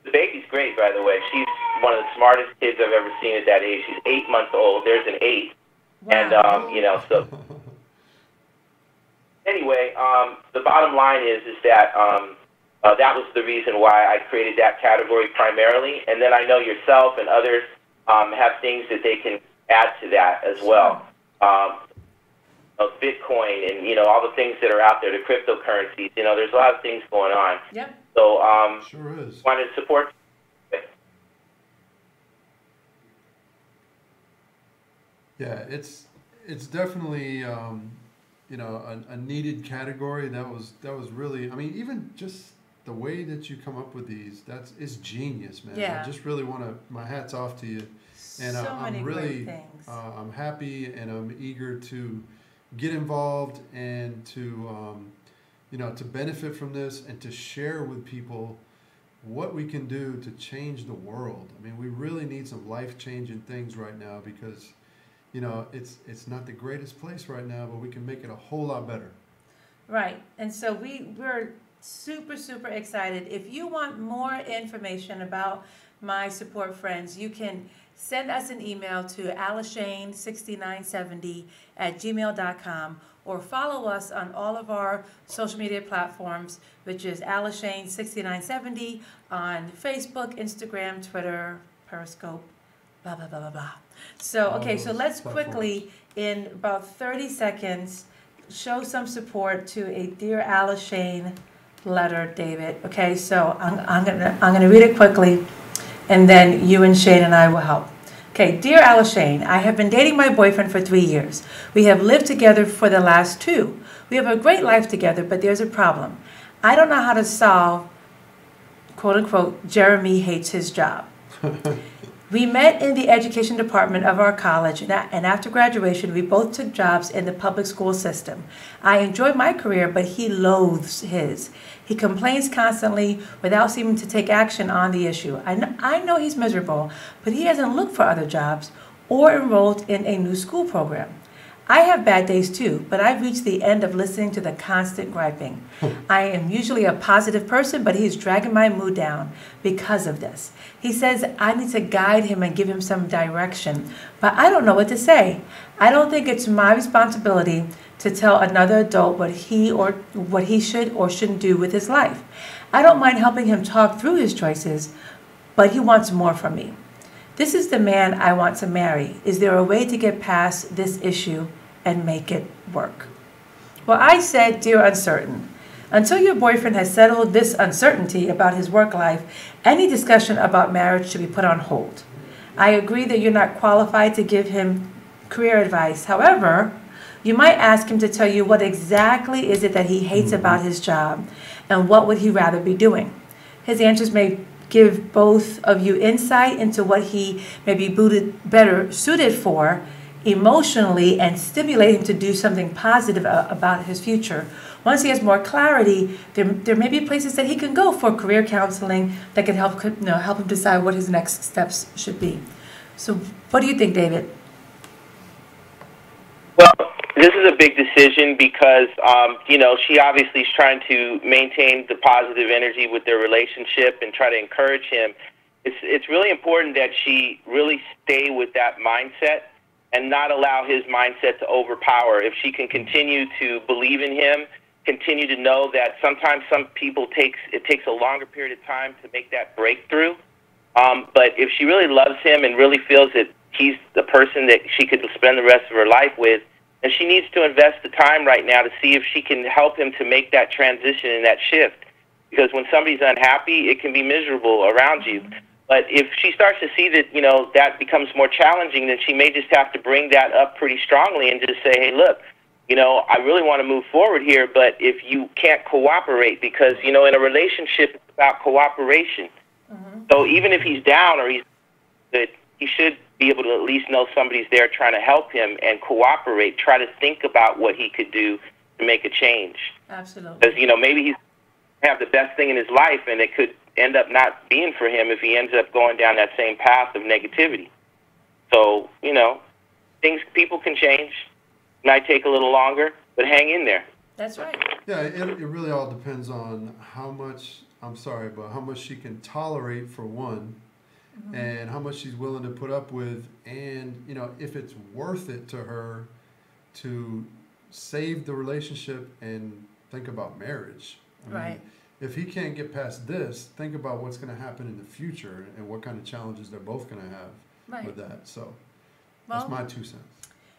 The baby's great, by the way. She's one of the smartest kids I've ever seen at that age. She's 8 months old. There's an 8. Wow. And, so... Anyway, the bottom line is that that was the reason why I created that category primarily. And then I know yourself and others have things that they can add to that as well. Of Bitcoin and, you know, all the things that are out there, the cryptocurrencies, you know, there's a lot of things going on. Yep. So, Sure is. wanted to support. Yeah, it's definitely you know, a needed category. That was really, I mean, even just the way that you come up with these, it's genius, man. Yeah. I just really want to, my hat's off to you. And So many I'm great really things. I'm happy and I'm eager to get involved and to you know, to benefit from this and to share with people what we can do to change the world. I mean, we really need some life-changing things right now because, you know, it's not the greatest place right now, but we can make it a whole lot better. Right. And so we're super, super excited. If you want more information about my support friends, you can send us an email to AliShane6970@gmail.com or follow us on all of our social media platforms, which is AliShane6970 on Facebook, Instagram, Twitter, Periscope, blah, blah, blah, blah, blah. So, okay, so let's quickly, in about 30 seconds, show some support to a Dear AliShane letter, David. Okay, so I'm gonna read it quickly, and then you and Shane and I will help. Okay, Dear AliShane, I have been dating my boyfriend for 3 years. We have lived together for the last 2. We have a great life together, but there's a problem. I don't know how to solve, quote unquote, Jeremy hates his job. We met in the education department of our college, and after graduation, we both took jobs in the public school system. I enjoy my career, but he loathes his. He complains constantly without seeming to take action on the issue. I know he's miserable, but he hasn't looked for other jobs or enrolled in a new school program. I have bad days too, but I've reached the end of listening to the constant griping. I am usually a positive person, but he's dragging my mood down because of this. He says I need to guide him and give him some direction, but I don't know what to say. I don't think it's my responsibility to tell another adult what he should or shouldn't do with his life. I don't mind helping him talk through his choices, but he wants more from me. This is the man I want to marry. Is there a way to get past this issue and make it work? Well, I said, Dear Uncertain, until your boyfriend has settled this uncertainty about his work life, any discussion about marriage should be put on hold. I agree that you're not qualified to give him career advice. However, you might ask him to tell you what exactly is it that he hates about his job and what would he rather be doing. His answers may give both of you insight into what he may be better suited for emotionally and stimulate him to do something positive about his future. Once he has more clarity, there may be places that he can go for career counseling that can help him decide what his next steps should be. So what do you think, David? Well, this is a big decision because, you know, she obviously is trying to maintain the positive energy with their relationship and try to encourage him. It's really important that she really stay with that mindset and not allow his mindset to overpower. If she can continue to believe in him, continue to know that sometimes some people it takes a longer period of time to make that breakthrough. But if she really loves him and really feels that he's the person that she could spend the rest of her life with, and she needs to invest the time right now to see if she can help him to make that transition and that shift. Because when somebody's unhappy, it can be miserable around you. But if she starts to see that, you know, that becomes more challenging, then she may just have to bring that up pretty strongly and just say, hey, look, you know, I really want to move forward here, but if you can't cooperate, because, you know, in a relationship, it's about cooperation. So even if he's down or he's good, he should be able to at least know somebody's there trying to help him and cooperate, try to think about what he could do to make a change. Absolutely. Because, you know, maybe he's have the best thing in his life, and it could end up not being for him if he ends up going down that same path of negativity. So, you know, people can change. It might take a little longer, but hang in there. That's right. Yeah, it really all depends on how much, I'm sorry, but how much she can tolerate for one, and how much she's willing to put up with, and, you know, if it's worth it to her to save the relationship and think about marriage. I mean, Right. if he can't get past this, think about what's going to happen in the future and what kind of challenges they're both going to have with that. So that's my 2 cents.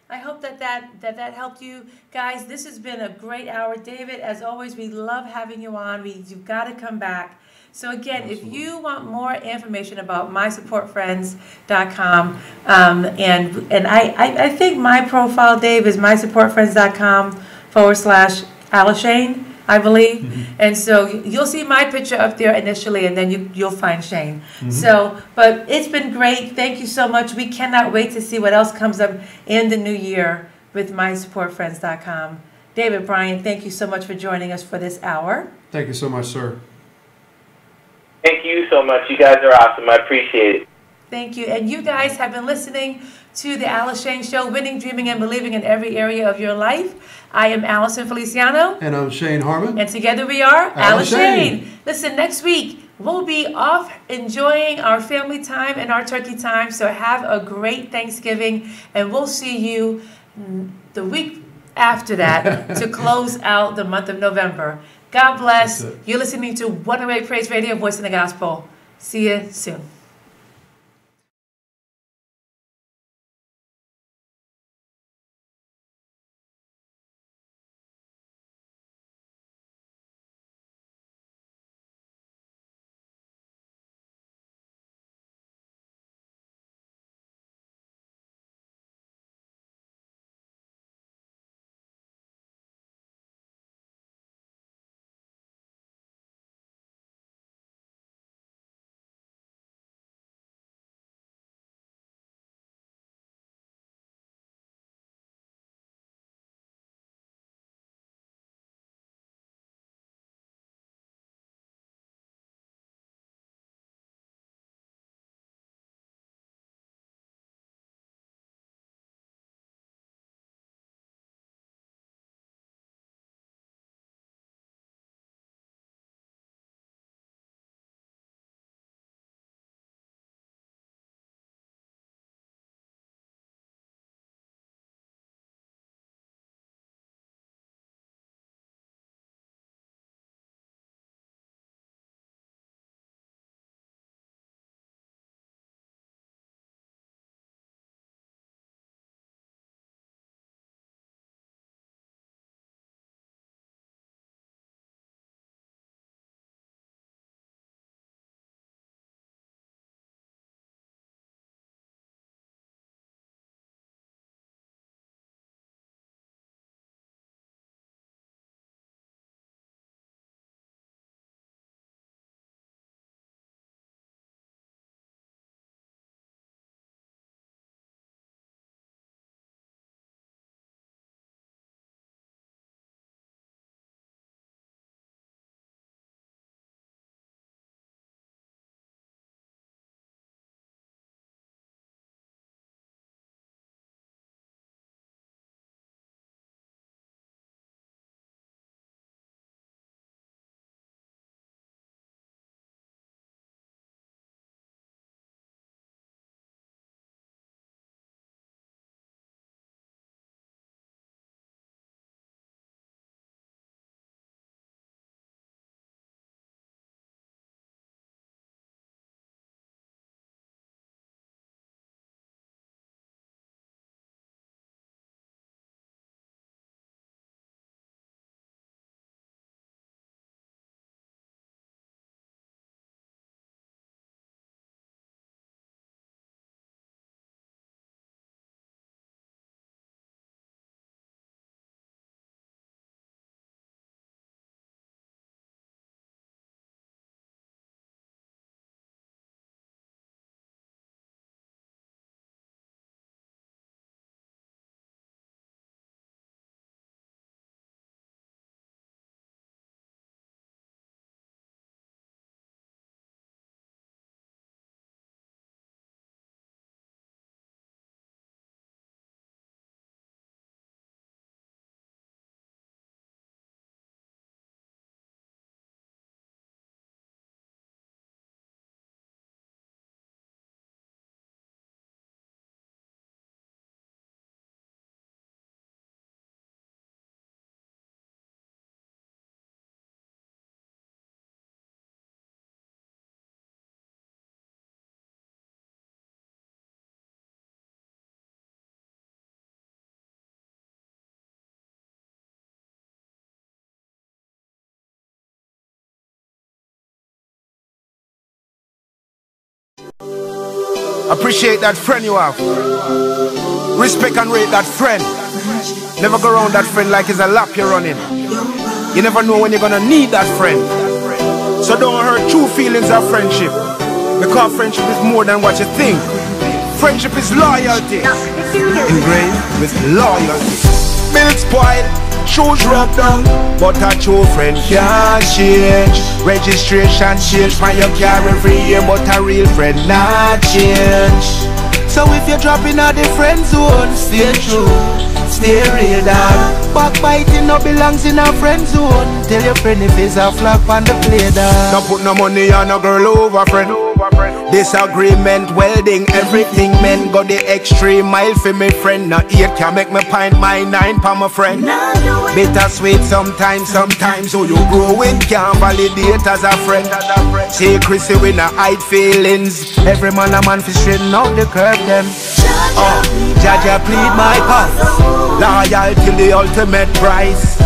I hope that helped you guys. This has been a great hour. David, as always, we love having you on. You've got to come back. So again, Absolutely. If you want more information about mysupportfriends.com, and I think my profile, Dave, is mysupportfriends.com/AliShane, I believe. Mm-hmm. And so you'll see my picture up there initially, and then you'll find Shane. Mm-hmm. So, but it's been great. Thank you so much. We cannot wait to see what else comes up in the new year with mysupportfriends.com. David Bryant, thank you so much for joining us for this hour. Thank you so much, sir. Thank you so much. You guys are awesome. I appreciate it. Thank you. And you guys have been listening to the AliShane Show, winning, dreaming, and believing in every area of your life. I am Allison Feliciano. And I'm Shane Harmon. And together we are AliShane. Listen, next week we'll be off enjoying our family time and our turkey time. So have a great Thanksgiving. And we'll see you the week after that to close out the month of November. God bless. You're listening to 108 Praise Radio, Voice in the Gospel. See you soon. Appreciate that friend you have. Respect and rate that friend. Never go around that friend like it's a lap you're running. You never know when you're gonna need that friend. So don't hurt true feelings of friendship, because friendship is more than what you think. Friendship is loyalty, engraved with loyalty. Milk spoiled, shoes rubbed down, but a true friend can't change. Registration change from your car every year, but a real friend not change. So if you're dropping out the friend zone, stay true, stay real dog. Backbiting no belongs in a friend zone. Tell your friend if it's a flop on the play dog. Don't put no money on a girl over friend. Disagreement, welding, everything men go the extreme mile for me friend. Not 8 can make me pint my 9 for my friend. Bittersweet sometimes, who you grow with can't validate as a friend. See Chrissy we not hide feelings. Every man a man fi straighten out the curve them. Jaja plead my cause, loyal till the ultimate price.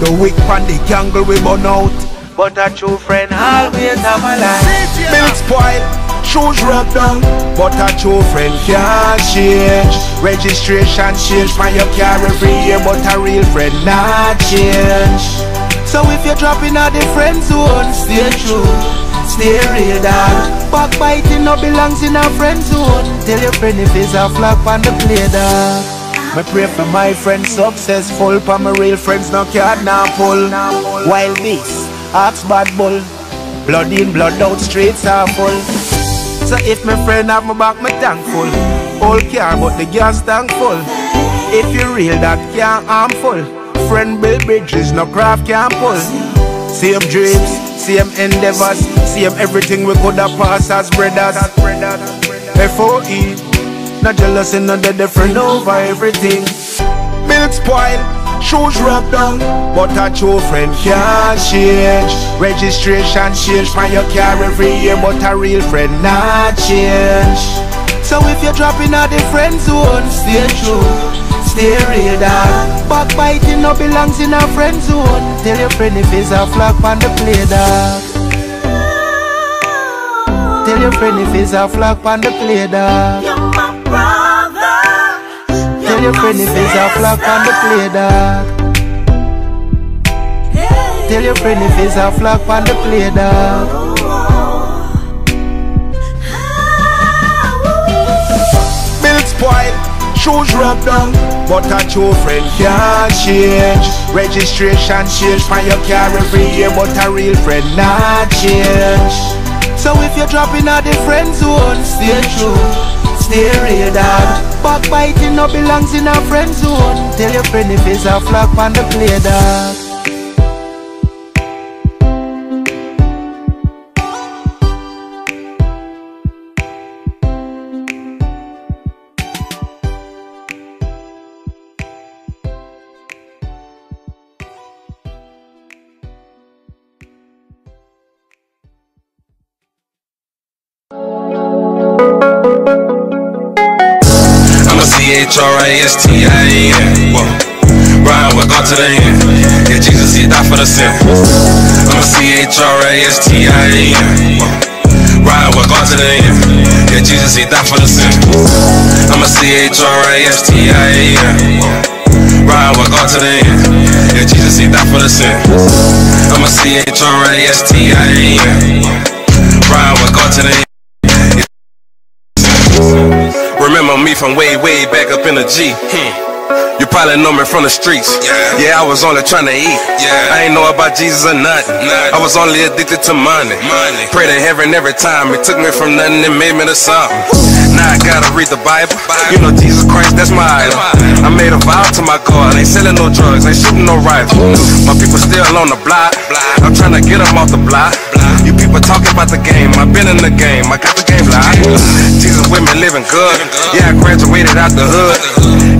The weak pan the jungle we burn out, but a true friend always have a life. Milk spoiled, shoes rubbed down, but a true friend can't change. Registration change from your car every year, but a real friend not change. So if you're dropping out the friend zone, stay true, stay real dog. Backbiting no belongs in a friend zone. Tell your friend if it's a flop on the play dog. Me pray for my friends successful, for my real friends no card now pull. While this axe bad bull, blood in blood out streets are full. So if my friend have my back me thankful. All car but the gas tank full. If you real that can't harmful. Friend build bridges no craft can't pull. Same dreams, same endeavors, same everything we could have passed as brothers. FOE, not jealous and not different over everything. Milk spoiled, shoes rubbed down, but a true friend can't change. Registration change from your car every year, but a real friend not change. So if you're dropping out the friend zone, stay true, stay real dog. Backbiting no belongs in a friend zone. Tell your friend if it's a flop on the play dog. Tell your friend if it's a flop on the play dog. You're my brother. Tell your friend if it's a flop on the play dog. Tell your friend if it's a flop on the play dog. Milk spoiled, shoes rubbed down, but a true friend can't change. Registration change from your car every year, but a real friend not change. So if you're dropping out the friend zone, stay true, stay real dog. Backbiting no belongs in a friend zone. Tell your friend if it's a flop on the play dog. C-H-R-I-S-T-I-N. Whoa. Ryan, what God to the end. Yeah, Jesus, he died for the sin. I'm a C-H-R-I-S-T-I-N. Whoa. Ryan, what God to the end. Yeah, Jesus, he died for the sin. I'm a C-H-R-I-S-T-I-N. Whoa. Ryan, what God to the end. Yeah, Jesus, he died for the sin. I'm a C-H-R-I-S-T-I-N. Ryan, what God to the end. Remember me from way back up in the G. You probably know me from the streets. Yeah, I was only trying to eat. I ain't know about Jesus or nothing. I was only addicted to money. Pray to heaven every time. It took me from nothing and made me to something. Now I gotta read the Bible. You know Jesus Christ, that's my idol. I made a vow to my God. Ain't selling no drugs, ain't shooting no rifle. My people still on the block. I'm trying to get them off the block. You people talking about the game. I've been in the game. I got the game locked. Jesus with me living good. Yeah, I graduated out the hood.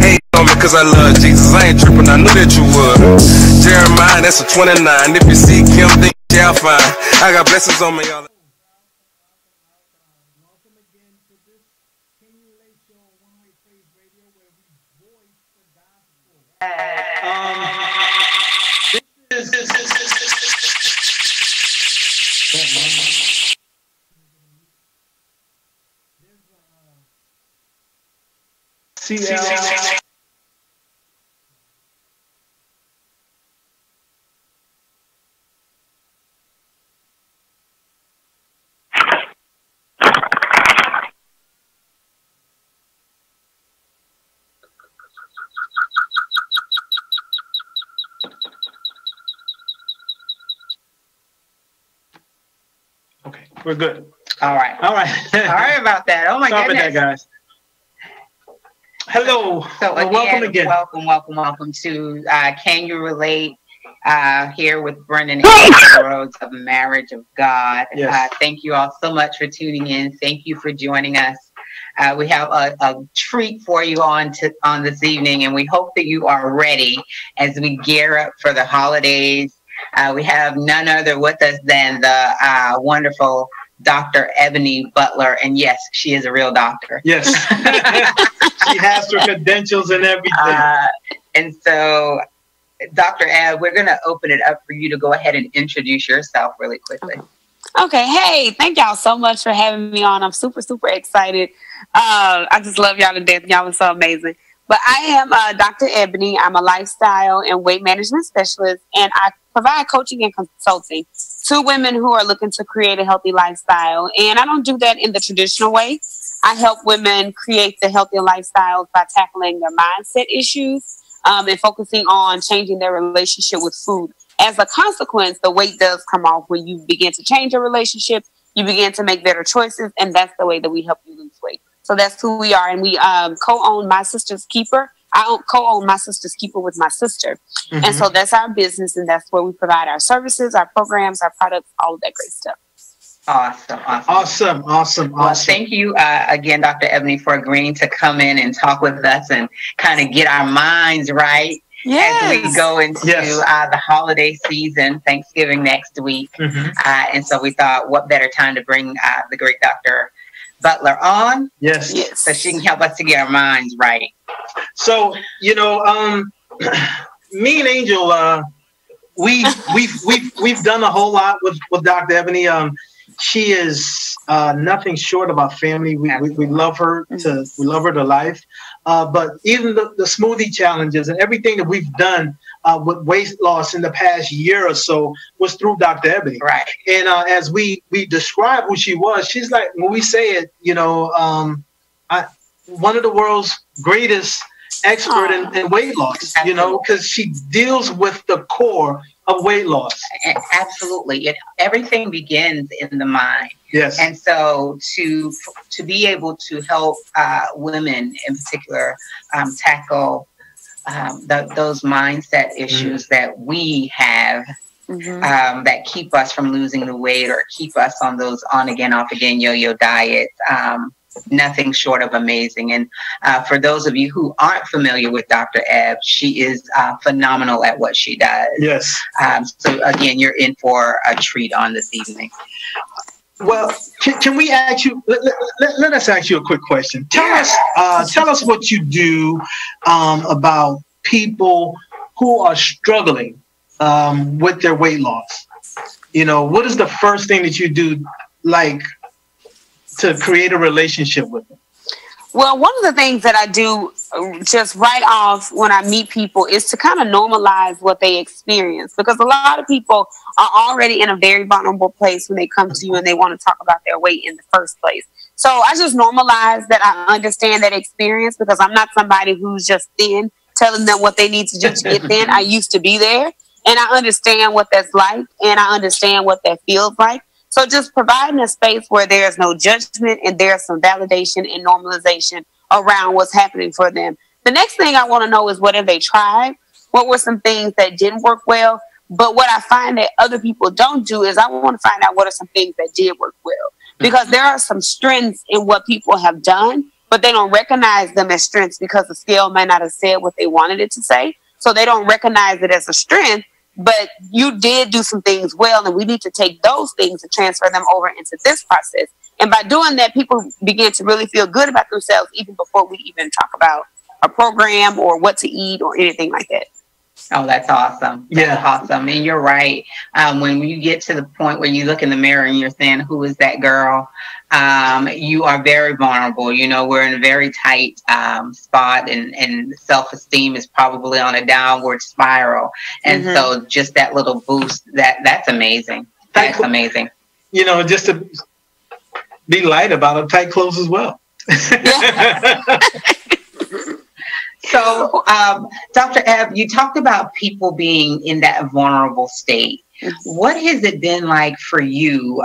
Hey, on me cause I love Jesus. I ain't tripping, I knew that you would. Jeremiah, that's a 29. If you seek him, then you shall find. I got blessings on me, y'all. Welcome again to this AliShane Show on One Way Praise Radio, where we voice the gospel. There's CL. Okay, we're good. All right. All right. Sorry about that. Oh my Sorry goodness. about that, guys. Hello. So again, welcome again. Welcome to Can You Relate? Here with Brendan and Roads of Marriage of God. Yes. Thank you all so much for tuning in. Thank you for joining us. We have a treat for you on this evening, and we hope that you are ready as we gear up for the holidays. We have none other with us than the wonderful Dr. Ebony Butler, and yes, she is a real doctor. Yes. She has her credentials and everything. And so, Dr. Eb, we're going to open it up for you to go ahead and introduce yourself really quickly. Okay. Hey, thank y'all so much for having me on. I'm super, super excited. I just love y'all to death. Y'all are so amazing. But I am Dr. Ebony. I'm a lifestyle and weight management specialist, and I provide coaching and consulting to women who are looking to create a healthy lifestyle. And I don't do that in the traditional way. I help women create the healthier lifestyles by tackling their mindset issues and focusing on changing their relationship with food. As a consequence, the weight does come off when you begin to change your relationship. You begin to make better choices, and that's the way that we help you lose weight. So that's who we are, and we co-own My Sister's Keeper. I co-own My Sister's Keeper with my sister, and so that's our business, and that's where we provide our services, our programs, our products, all of that great stuff. Awesome. Well, thank you again, Dr. Ebony, for agreeing to come in and talk with us and kind of get our minds right. Yes. As we go into the holiday season, Thanksgiving next week. And so we thought, what better time to bring the great Dr. Butler on? Yes. So she can help us to get our minds right. So, me and Angel, we've done a whole lot with Dr. Ebony. She is nothing short of our family. We love her to life. But even the smoothie challenges and everything that we've done with weight loss in the past year or so was through Dr. Ebony. Right. And as we describe who she was, she's like, when we say it, one of the world's greatest expert in weight loss, because she deals with the core of weight loss. Absolutely. Everything begins in the mind. Yes. And so to be able to help women in particular tackle those mindset issues that we have that keep us from losing the weight or keep us on those on again, off again yo-yo diets, nothing short of amazing. And for those of you who aren't familiar with Dr. Eb, she is phenomenal at what she does. Yes. So again, you're in for a treat on this evening. Well, can we ask you? Let us ask you a quick question. Tell us what you do about people who are struggling with their weight loss. What is the first thing that you do, like, to create a relationship with them? Well, one of the things that I do just right off when I meet people is to kind of normalize what they experience, because a lot of people are already in a very vulnerable place when they come to you and they want to talk about their weight in the first place. So I just normalize that I understand that experience, because I'm not somebody who's just thin, telling them what they need to do to get thin. I used to be there, and I understand what that's like, and I understand what that feels like. So just providing a space where there's no judgment and there's some validation and normalization around what's happening for them. The next thing I want to know is, what have they tried? What were some things that didn't work well? But what I find that other people don't do is I want to find out what are some things that did work well. Because there are some strengths in what people have done, but they don't recognize them as strengths because the scale may not have said what they wanted it to say. So they don't recognize it as a strength. But you did do some things well, and we need to take those things and transfer them over into this process. And by doing that, people begin to really feel good about themselves even before we even talk about a program or what to eat or anything like that. Oh, that's awesome. That's awesome. And you're right. When you get to the point where you look in the mirror and you're saying, who is that girl? You are very vulnerable. You know, we're in a very tight spot, and self-esteem is probably on a downward spiral. And so just that little boost, that's amazing. That's amazing. You know, just to be light about it, tight clothes as well. So, Dr. Ebb, you talked about people being in that vulnerable state. What has it been like for you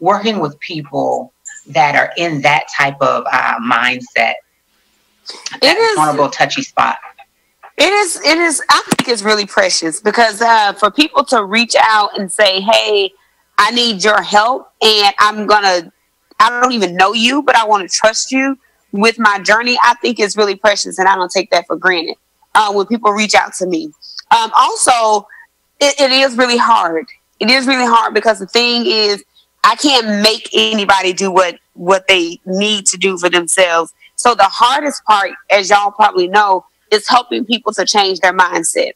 working with people that are in that type of mindset? It is vulnerable, touchy spot. It is. I think it's really precious because for people to reach out and say, "Hey, I need your help, and I don't even know you, but I want to trust you with my journey," I think is really precious, and I don't take that for granted when people reach out to me. Also, it is really hard. It is really hard because the thing is, I can't make anybody do what they need to do for themselves. So the hardest part, as y'all probably know, is helping people to change their mindset.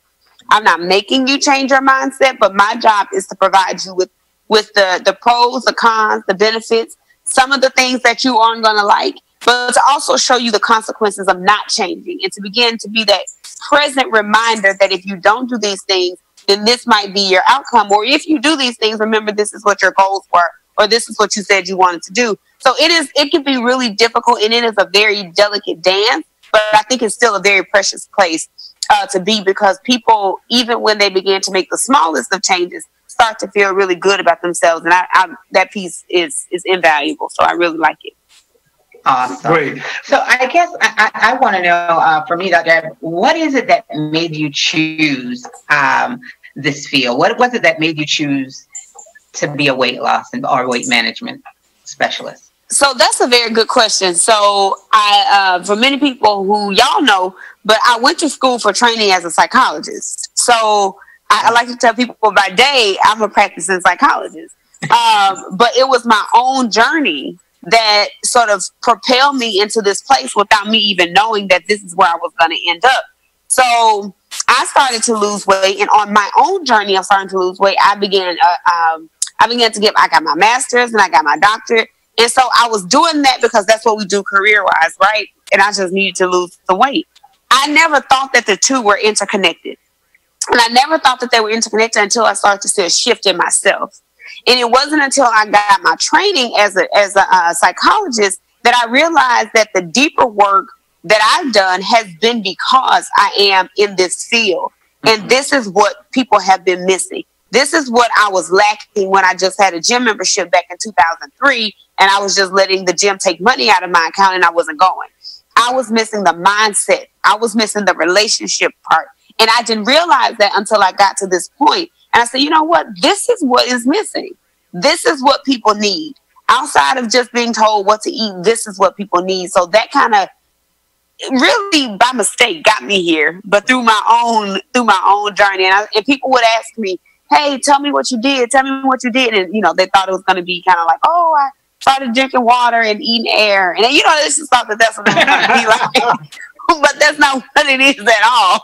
I'm not making you change your mindset, but my job is to provide you with the pros, the cons, the benefits, some of the things that you aren't going to like, but to also show you the consequences of not changing and to begin to be that present reminder that if you don't do these things, then this might be your outcome. Or if you do these things, remember this is what your goals were, or this is what you said you wanted to do. So it can be really difficult, and it is a very delicate dance, but I think it's still a very precious place to be, because people, even when they begin to make the smallest of changes, start to feel really good about themselves. And that piece is invaluable. So I really like it. Awesome. Great. So I guess I want to know, for me, Dr. Ebb, what is it that made you choose this field? What was it that made you choose to be a weight loss or weight management specialist? So that's a very good question. So for many people who y'all know, but I went to school for training as a psychologist. So I like to tell people by day, I'm a practicing psychologist. But it was my own journey that sort of propelled me into this place without me even knowing that this is where I was going to end up. So I started to lose weight, and on my own journey of starting to lose weight, I got my master's and I got my doctorate. And so I was doing that because that's what we do career-wise, right? And I just needed to lose the weight. I never thought that the two were interconnected. And I never thought that they were interconnected until I started to see a shift in myself. And it wasn't until I got my training as a psychologist that I realized that the deeper work that I've done has been because I am in this field. And this is what people have been missing. This is what I was lacking when I just had a gym membership back in 2003, and I was just letting the gym take money out of my account and I wasn't going. I was missing the mindset. I was missing the relationship part. And I didn't realize that until I got to this point. And I said, you know what? This is what is missing. This is what people need. Outside of just being told what to eat, this is what people need. So that kind of really by mistake got me here, but through my own journey. And people would ask me, hey, tell me what you did. Tell me what you did. And, they thought it was going to be kind of like, oh, I started drinking water and eating air. And, they just thought that that's what it was going to be like. But that's not what it is at all.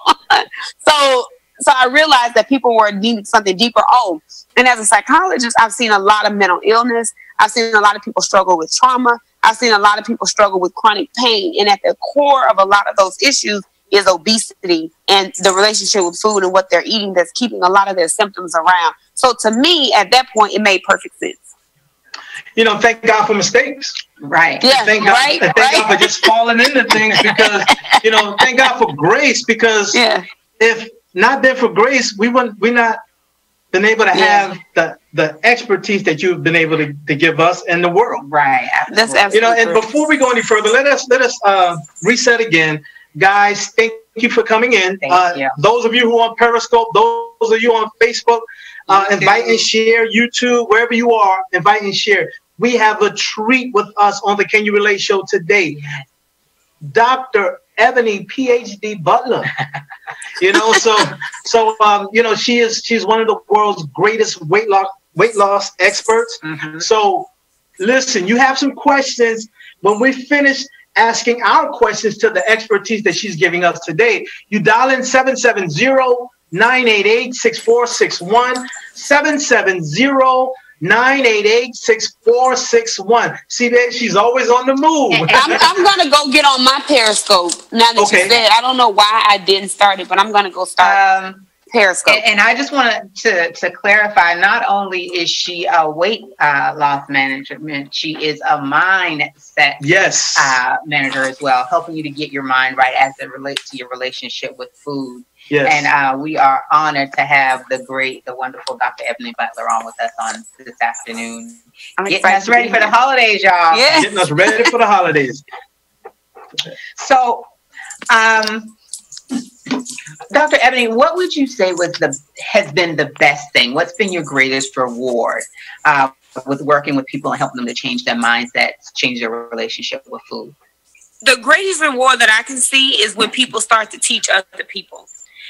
So I realized that people were needing something deeper. Oh, and as a psychologist, I've seen a lot of mental illness. I've seen a lot of people struggle with trauma. I've seen a lot of people struggle with chronic pain. And at the core of a lot of those issues is obesity and the relationship with food and what they're eating that's keeping a lot of their symptoms around. So to me, at that point, it made perfect sense. Thank God for mistakes. Right. Yeah. Thank God, thank God for just falling into things because, thank God for grace because if not been for grace, we're not been able to have the expertise that you've been able to give us and the world. Right. That's absolutely and before we go any further, let us reset again. Guys, thank you for coming in. Thank you. Those of you who are on Periscope, those of you on Facebook, invite and share. YouTube, wherever you are, invite and share. We have a treat with us on the Can You Relate show today. Dr. Ebony, PhD Butler. She's one of the world's greatest weight loss experts. Mm-hmm. So listen, you have some questions. When we finish asking our questions to the expertise that she's giving us today, you dial in 988-6461, 770-988-6461. See that? She's always on the move. I'm going to go get on my Periscope now that you said. I don't know why I didn't start it, but I'm going to go start Periscope. And I just wanted to clarify, not only is she a weight loss management, she is a mindset manager as well, helping you to get your mind right as it relates to your relationship with food. Yes. And we are honored to have the wonderful Dr. Ebony Butler on with us on this afternoon. Getting us ready for the holidays, y'all. Yeah. Getting us ready for the holidays. So, Dr. Ebony, what would you say has been the best thing? What's been your greatest reward with working with people and helping them to change their mindsets, change their relationship with food? The greatest reward that I can see is when people start to teach other people.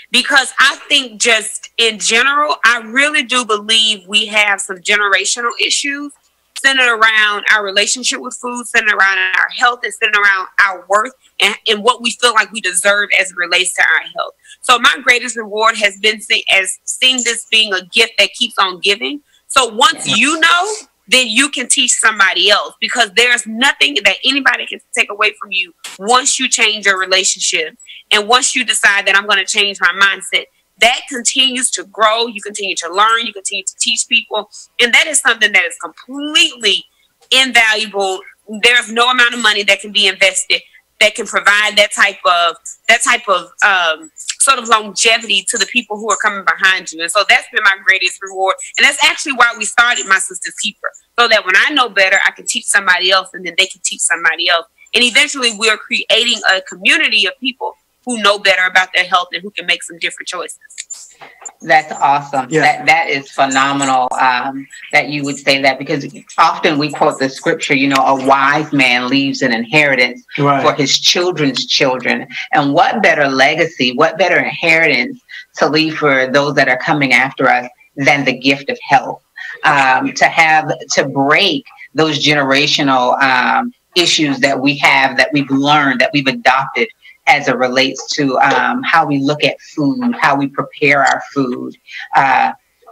Because I think just in general, I really do believe we have some generational issues centered around our relationship with food, centered around our health, and centered around our worth and what we feel like we deserve as it relates to our health. So my greatest reward has been seeing this being a gift that keeps on giving. So once you know, then you can teach somebody else, because there's nothing that anybody can take away from you once you change your relationship. And once you decide that I'm going to change my mindset, that continues to grow. You continue to learn. You continue to teach people. And that is something that is completely invaluable. There's no amount of money that can be invested that can provide that type of sort of longevity to the people who are coming behind you. And so that's been my greatest reward. And that's actually why we started My Sister's Keeper, so that when I know better, I can teach somebody else, and then they can teach somebody else. And eventually we are creating a community of people who know better about their health and who can make some different choices. That's awesome. Yeah. That is phenomenal that you would say that, because often we quote the scripture, a wise man leaves an inheritance for his children's children. And what better legacy, what better inheritance to leave for those that are coming after us than the gift of health, to break those generational issues that we have, that we've learned, that we've adopted as it relates to how we look at food, how we prepare our food.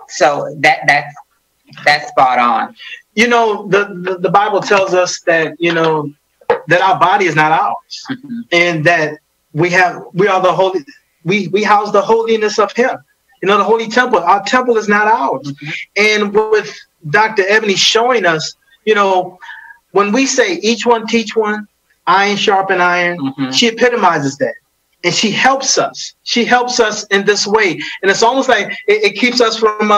So that's spot on. The Bible tells us that, that our body is not ours, and that we are the holy, we house the holiness of Him. The holy temple, our temple is not ours. And with Dr. Ebony showing us, when we say each one teach one, iron sharpen iron, she epitomizes that. And she helps us. She helps us in this way. And it's almost like it keeps us from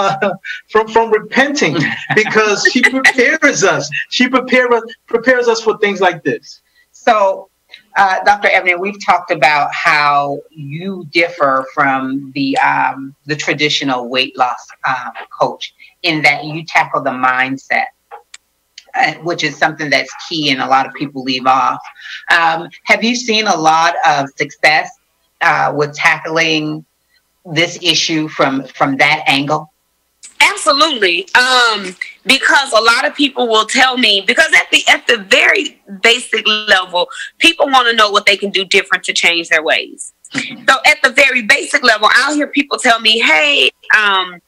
repenting, because she prepares us. She prepares us for things like this. So, Dr. Ebony, we've talked about how you differ from the traditional weight loss coach, in that you tackle the mindset, which is something that's key and a lot of people leave off. Have you seen a lot of success with tackling this issue from that angle? Absolutely. Because a lot of people will tell me, because at the very basic level, people want to know what they can do different to change their ways. So at the very basic level, I'll hear people tell me, hey, I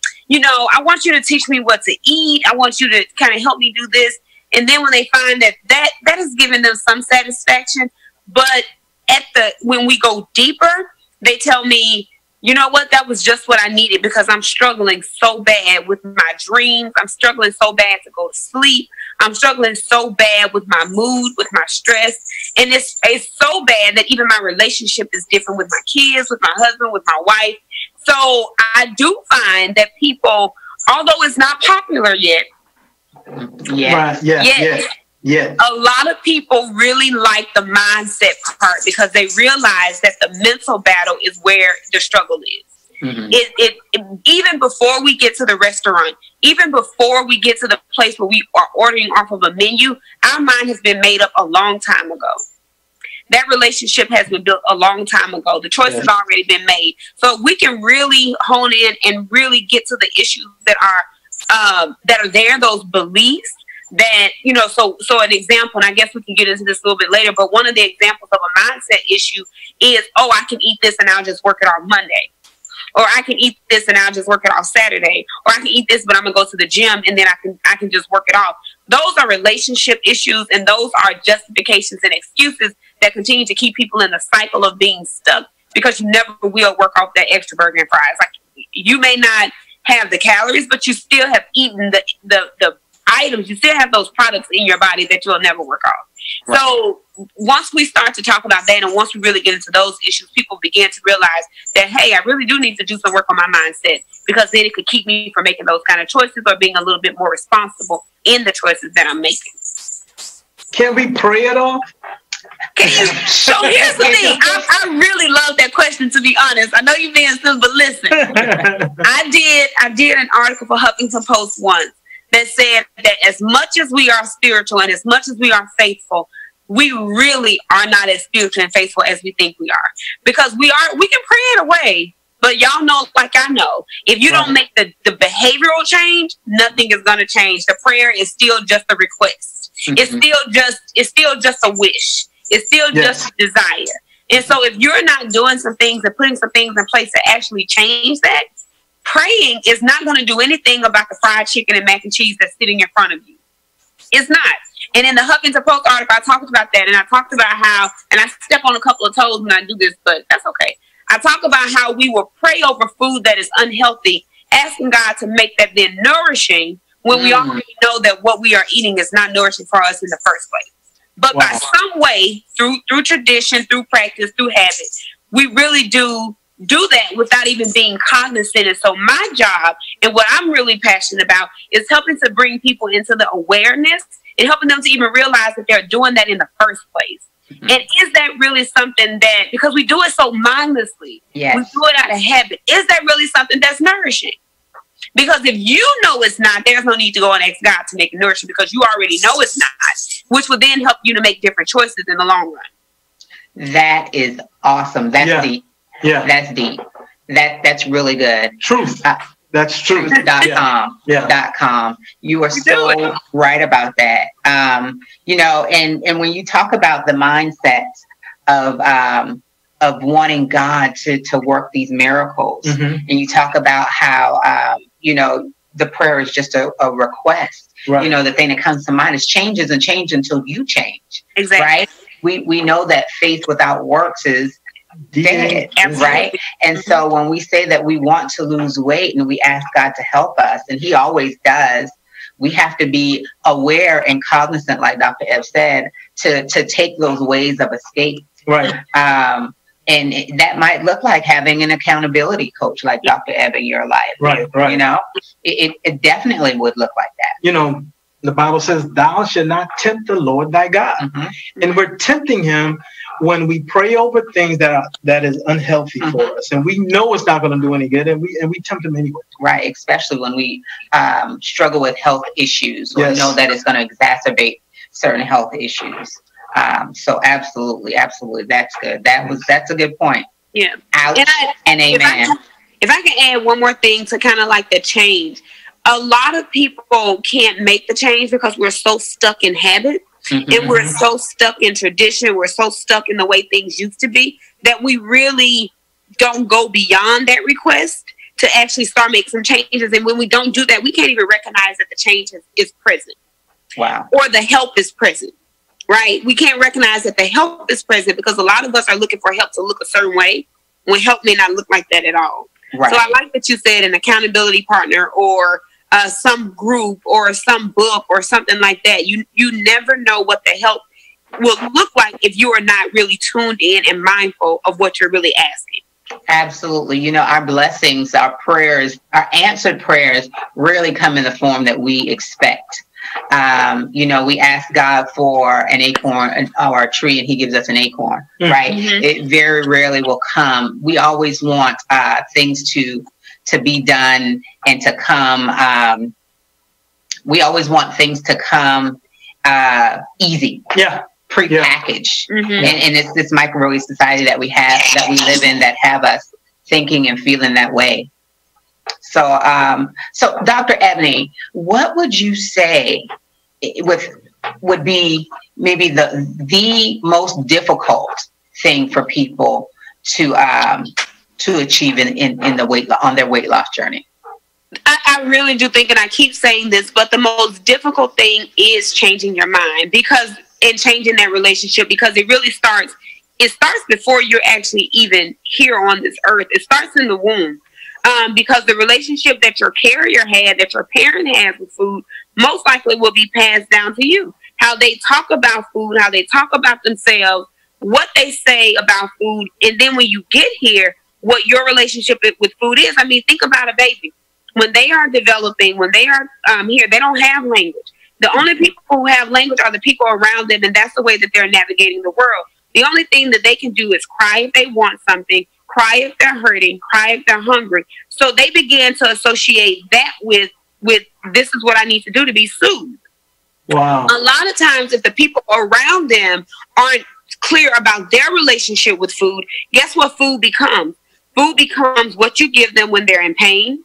want you to teach me what to eat. I want you to kind of help me do this. And then when they find that has given them some satisfaction, but when we go deeper, they tell me, you know what, that was just what I needed, because I'm struggling so bad with my dreams. I'm struggling so bad to go to sleep. I'm struggling so bad with my mood, with my stress. And it's so bad that even my relationship is different with my kids, with my husband, with my wife. So I do find that people, although it's not popular yet, a lot of people really like the mindset part, because they realize that the mental battle is where the struggle is. Even before we get to the restaurant, even before we get to the place where we are ordering off of a menu, our mind has been made up a long time ago. That relationship has been built a long time ago. The choice has already been made. So we can really hone in and really get to the issues that are there, those beliefs that, so an example, and I guess we can get into this a little bit later, but one of the examples of a mindset issue is, I can eat this and I'll just work it on Monday. or I can eat this and I'll just work it off Saturday, or I can eat this but I'm gonna go to the gym and then I can just work it off. Those are relationship issues, and those are justifications and excuses that continue to keep people in the cycle of being stuck, because you never will work off that extra burger and fries. Like, you may not have the calories, but you still have eaten the items. You still have those products in your body that you'll never work off. Right. So once we start to talk about that, and once we really get into those issues, people begin to realize that, hey, I really do need to do some work on my mindset, because then it could keep me from making those kind of choices or being a little bit more responsible in the choices that I'm making. Can we pray it off? So here's the thing. I really love that question, to be honest. I know you're being silly, but listen. I did an article for Huffington Post once that said that as much as we are spiritual and as much as we are faithful, we really are not as spiritual and faithful as we think we are. Because we can pray it away, but y'all know, like I know, if you don't make the behavioral change, nothing is going to change. The prayer is still just a request. Mm-hmm. It's still just a wish. It's still just a desire. And so if you're not doing some things and putting some things in place to actually change that, praying is not going to do anything about the fried chicken and mac and cheese that's sitting in front of you. It's not. And in the Huffington Post article, I talked about that. And I talked about how, and I step on a couple of toes when I do this, but that's okay. I talk about how we will pray over food that is unhealthy, asking God to make that then nourishing, when we already know that what we are eating is not nourishing for us in the first place. But by some way, through tradition, through practice, through habit, we really do that without even being cognizant. And so my job, and what I'm really passionate about, is helping to bring people into the awareness and helping them to even realize that they're doing that in the first place. Mm-hmm. And is that really something that, because we do it so mindlessly, we do it out of habit, is that really something that's nourishing? Because if you know it's not, there's no need to go and ask God to make it nourishing, because you already know it's not, which will then help you to make different choices in the long run. That is awesome. That's deep. Yeah. That's deep. That's really good. Truth. That's truth. Truth.com. You are so right about that. You know, and when you talk about the mindset of wanting God to work these miracles, and you talk about how, you know, the prayer is just a request. Right. You know, the thing that comes to mind is change isn't change until you change. Exactly. Right? We know that faith without works is dead, right? And so when we say that we want to lose weight and we ask God to help us, and He always does, we have to be aware and cognizant, like Dr. Ebb said, to take those ways of escape. Right. And that might look like having an accountability coach like Dr. Ebb in your life. Right, right. You know, it definitely would look like that. You know, the Bible says, thou shalt not tempt the Lord thy God. And we're tempting Him when we pray over things that is unhealthy for us, and we know it's not going to do any good, and we tempt Him anyway. Right, especially when we struggle with health issues, or know that it's going to exacerbate certain health issues. So absolutely, that's good. That's a good point. Yeah. Ouch and amen. If I can add one more thing to kind of like the change, a lot of people can't make the change because we're so stuck in habit. And we're so stuck in tradition. We're so stuck in the way things used to be that we really don't go beyond that request to actually start making some changes. And when we don't do that, we can't even recognize that the change is present. Wow. Or the help is present, right? We can't recognize that the help is present because a lot of us are looking for help to look a certain way when help may not look like that at all. Right. So I like that you said an accountability partner or some group or some book or something like that. You never know what the help will look like if you are not really tuned in and mindful of what you're really asking. Absolutely. You know, our blessings, our prayers, our answered prayers really come in the form that we expect. You know, we ask God for an acorn or a tree and He gives us an acorn, right? It very rarely will come. We always want things to be done and to come. We always want things to come easy, pre-packaged. And it's this microwave society that we live in that have us thinking and feeling that way. So Dr. Ebony, what would you say would be maybe the most difficult thing for people to to achieve in the on their weight loss journey? I really do think, and I keep saying this, but the most difficult thing is changing your mind and changing that relationship, because it really starts before you're actually even here on this earth. It starts in the womb. Because the relationship that your carrier had, that your parent has with food, most likely will be passed down to you. How they talk about food, how they talk about themselves, what they say about food, and then when you get here, what your relationship with food is. I mean, think about a baby. When they are developing, when they are here, they don't have language. The only people who have language are the people around them, and that's the way that they're navigating the world. The only thing that they can do is cry if they want something, cry if they're hurting, cry if they're hungry. So they begin to associate that with this is what I need to do to be soothed. Wow. A lot of times, if the people around them aren't clear about their relationship with food, guess what food becomes? Food becomes what you give them when they're in pain.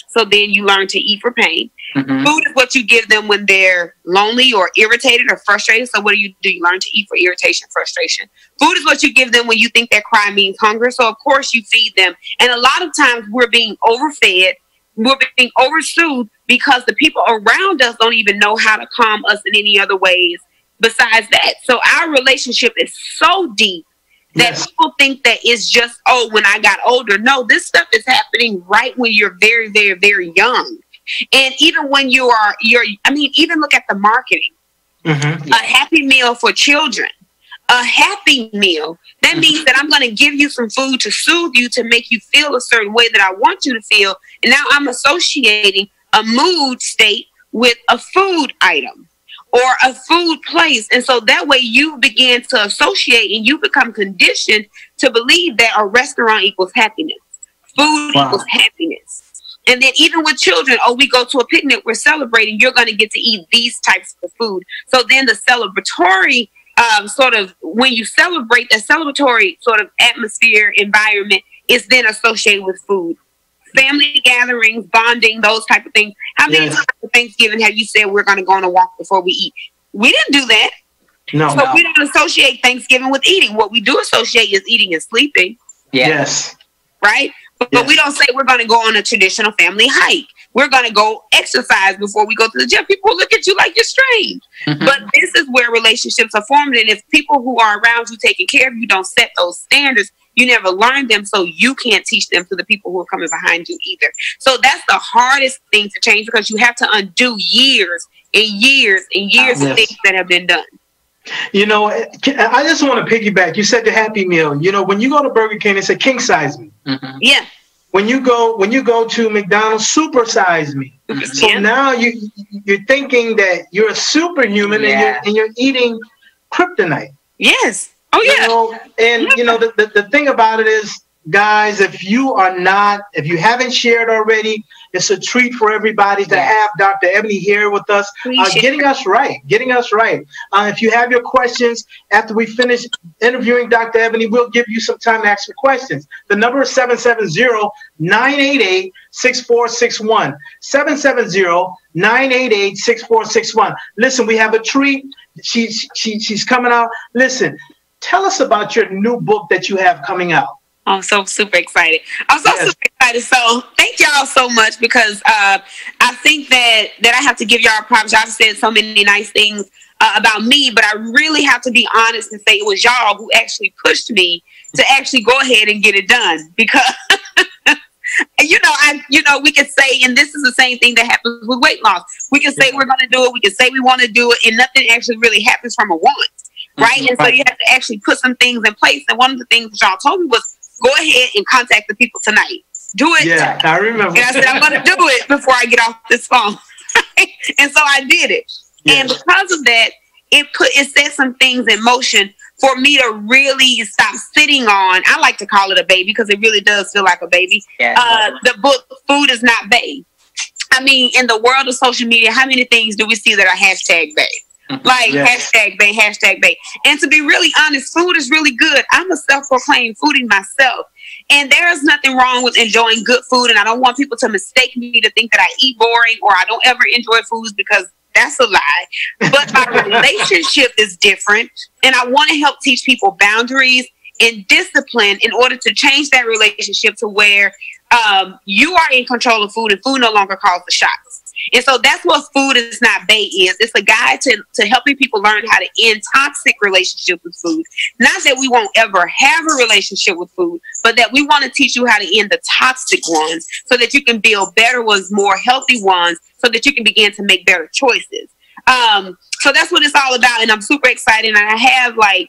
So then you learn to eat for pain. Mm-hmm. Food is what you give them when they're lonely or irritated or frustrated. So what do? You learn to eat for irritation, frustration. Food is what you give them when you think that cry means hunger. So of course you feed them. And a lot of times we're being overfed, we're being oversoothed because the people around us don't even know how to calm us in any other ways besides that. So our relationship is so deep that people think that it's just, when I got older. No, this stuff is happening right when you're very, very, very young. And even when even look at the marketing. Mm-hmm. A Happy Meal for children. A happy meal. That means that I'm going to give you some food to soothe you, to make you feel a certain way that I want you to feel. And now I'm associating a mood state with a food item or a food place. And so that way you begin to associate and you become conditioned to believe that a restaurant equals happiness. Food equals happiness. And then even with children, we go to a picnic, we're celebrating, you're going to get to eat these types of food. So then the celebratory when you celebrate, that celebratory sort of atmosphere, environment is then associated with food. Family gatherings, bonding, those type of things. How many times for Thanksgiving have you said we're going to go on a walk before we eat? We didn't do that. No. So we don't associate Thanksgiving with eating. What we do associate is eating and sleeping. Yes. Right? But we don't say we're going to go on a traditional family hike. We're going to go exercise before we go to the gym. People look at you like you're strange. Mm-hmm. But this is where relationships are formed. And if people who are around you taking care of you don't set those standards, you never learn them, so you can't teach them to the people who are coming behind you either. So that's the hardest thing to change, because you have to undo years and years and years of things that have been done. You know, I just want to piggyback. You said the Happy Meal. You know, when you go to Burger King, they say king size me. Mm-hmm. Yeah. When you go to McDonald's, super size me. Mm-hmm. So now you're thinking that you're a superhuman and you're eating kryptonite. Yes. Oh yeah. You know, and you know the thing about it is, guys, if you haven't shared already, it's a treat for everybody to have Dr. Ebony here with us, getting us right. If you have your questions after we finish interviewing Dr. Ebony, we'll give you some time to ask your questions. The number is 770-988-6461. 770-988-6461. Listen, we have a treat. She's coming out. Listen, tell us about your new book that you have coming out. I'm so super excited. Super excited. So thank y'all so much, because I think that I have to give y'all props. Y'all said so many nice things about me, but I really have to be honest and say it was y'all who actually pushed me to actually go ahead and get it done, because we can say, and this is the same thing that happens with weight loss. We can say we're going to do it. We can say we want to do it, and nothing actually really happens from a want. Right? And so you have to actually put some things in place. And one of the things that y'all told me was, go ahead and contact the people tonight. Do it. Yeah, I remember. And I said, I'm going to do it before I get off this phone. And so I did it. Yes. And because of that, it set some things in motion for me to really stop sitting on. I like to call it a baby, because it really does feel like a baby. Yeah. The book, Food Is Not Bae. I mean, in the world of social media, how many things do we see that are hashtag bae? Like hashtag bae. And to be really honest, food is really good. I'm a self-proclaimed foodie myself. And there is nothing wrong with enjoying good food. And I don't want people to mistake me to think that I eat boring or I don't ever enjoy foods, because that's a lie. But my relationship is different. And I want to help teach people boundaries and discipline in order to change that relationship to where you are in control of food and food no longer calls the shots. And so that's what Food Is Not Bait is. It's a guide to helping people learn how to end toxic relationships with food. Not that we won't ever have a relationship with food, but that we want to teach you how to end the toxic ones so that you can build better ones, more healthy ones, so that you can begin to make better choices. So that's what it's all about. And I'm super excited. And I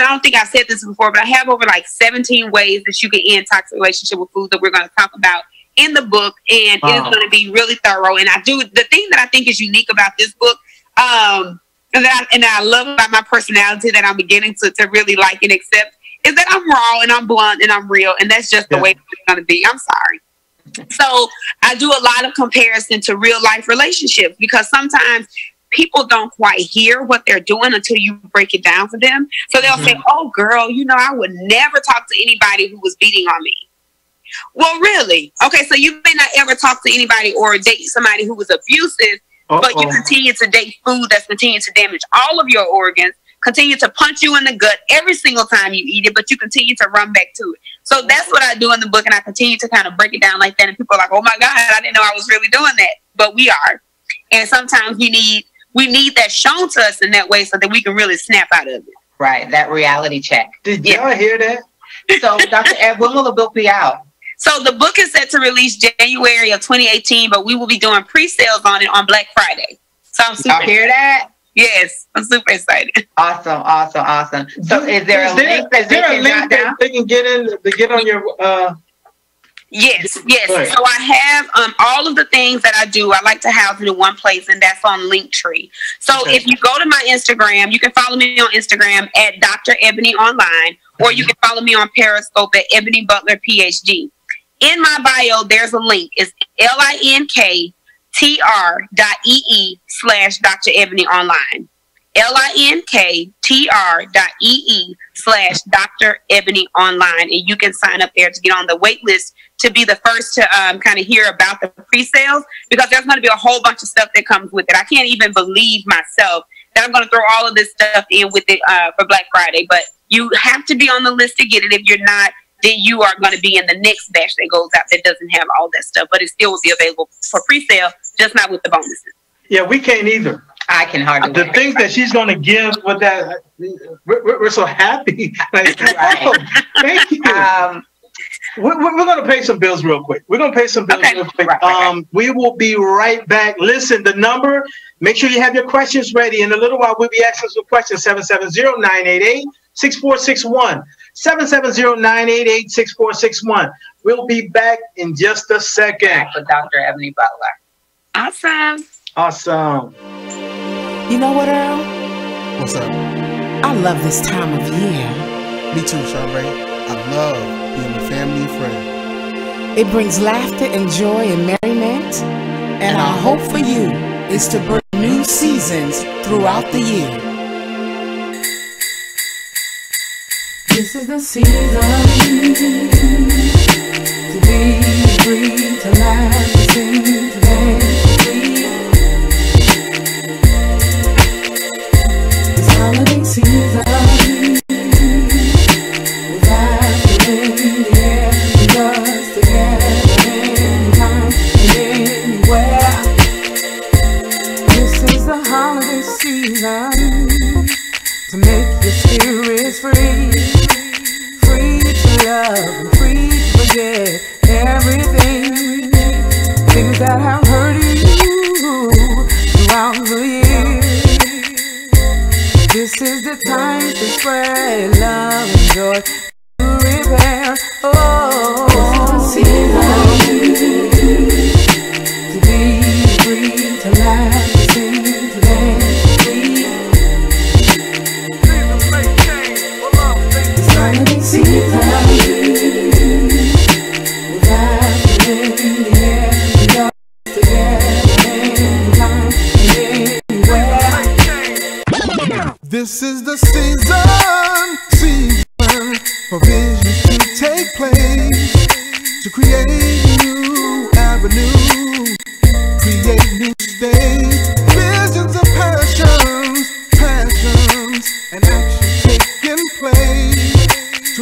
don't think I've said this before, but I have over like 17 ways that you can end toxic relationship with food that we're going to talk about in the book, and it is going to be really thorough. And the thing that I think is unique about this book, and I love about my personality that I'm beginning to really like and accept, is that I'm raw and I'm blunt and I'm real, and that's just the way it's going to be. I'm sorry. So I do a lot of comparison to real life relationships, because sometimes people don't quite hear what they're doing until you break it down for them. So they'll say, "Oh, girl, I would never talk to anybody who was beating on me." Well, really? Okay, so you may not ever talk to anybody or date somebody who was abusive, but you continue to date food that's continuing to damage all of your organs, continue to punch you in the gut every single time you eat it, but you continue to run back to it. So that's what I do in the book, and I continue to kind of break it down like that, and people are like, "Oh my God, I didn't know I was really doing that." But we are. And sometimes we need that shown to us in that way so that we can really snap out of it. Right, that reality check. Did y'all hear that? So, Dr. Ed, when will the book be out? So the book is set to release January of 2018, but we will be doing pre-sales on it on Black Friday. So I'm super. Y'all hear that? Yes, I'm super excited. Awesome. So is there a link that they can get on your? Yes. So I have all of the things that I do. I like to house it in one place, and that's on Linktree. So if you go to my Instagram, you can follow me on Instagram at Dr. Ebony Online, or you can follow me on Periscope at Ebony Butler PhD. In my bio, there's a link. It's linktr.ee/Dr. Ebony Online. linktr.ee/Dr. Ebony Online. And you can sign up there to get on the wait list to be the first to kind of hear about the pre-sales, because there's going to be a whole bunch of stuff that comes with it. I can't even believe myself that I'm going to throw all of this stuff in with it for Black Friday. But you have to be on the list to get it. If you're not, then you are going to be in the next batch that goes out that doesn't have all that stuff. But it still will be available for pre-sale, just not with the bonuses. Yeah, we can't either. I can hardly. The things that she's going to give with that, we're so happy. Like, oh, thank you. We're going to pay some bills real quick. We're going to pay some bills real quick. Right. We will be right back. Listen, the number, make sure you have your questions ready. In a little while, we'll be asking some questions. 770-988-6461. 770-988-6461. We'll be back in just a second. Back with Dr. Ebony Butler. Awesome. You know what, Earl? What's up? I love this time of year. Me too, Sharray. I love being with family and friends. It brings laughter and joy and merriment. And our hope for you is to bring new seasons throughout the year. This is the season to be free, to laugh, to sing, to dance, to breathe. This holiday season, with laughter in the air, with us together anytime and anywhere. This is the holiday season to make your spirits free. Love and free to forget everything, things that have hurt you throughout the years. This is the time to spread love and joy, to repair. Oh, this is the season to be free, to laugh, to sing, to dance, to breathe. This holiday season. This is the season for visions to take place, to create new avenues, create new states, visions of passions, and action taking place, to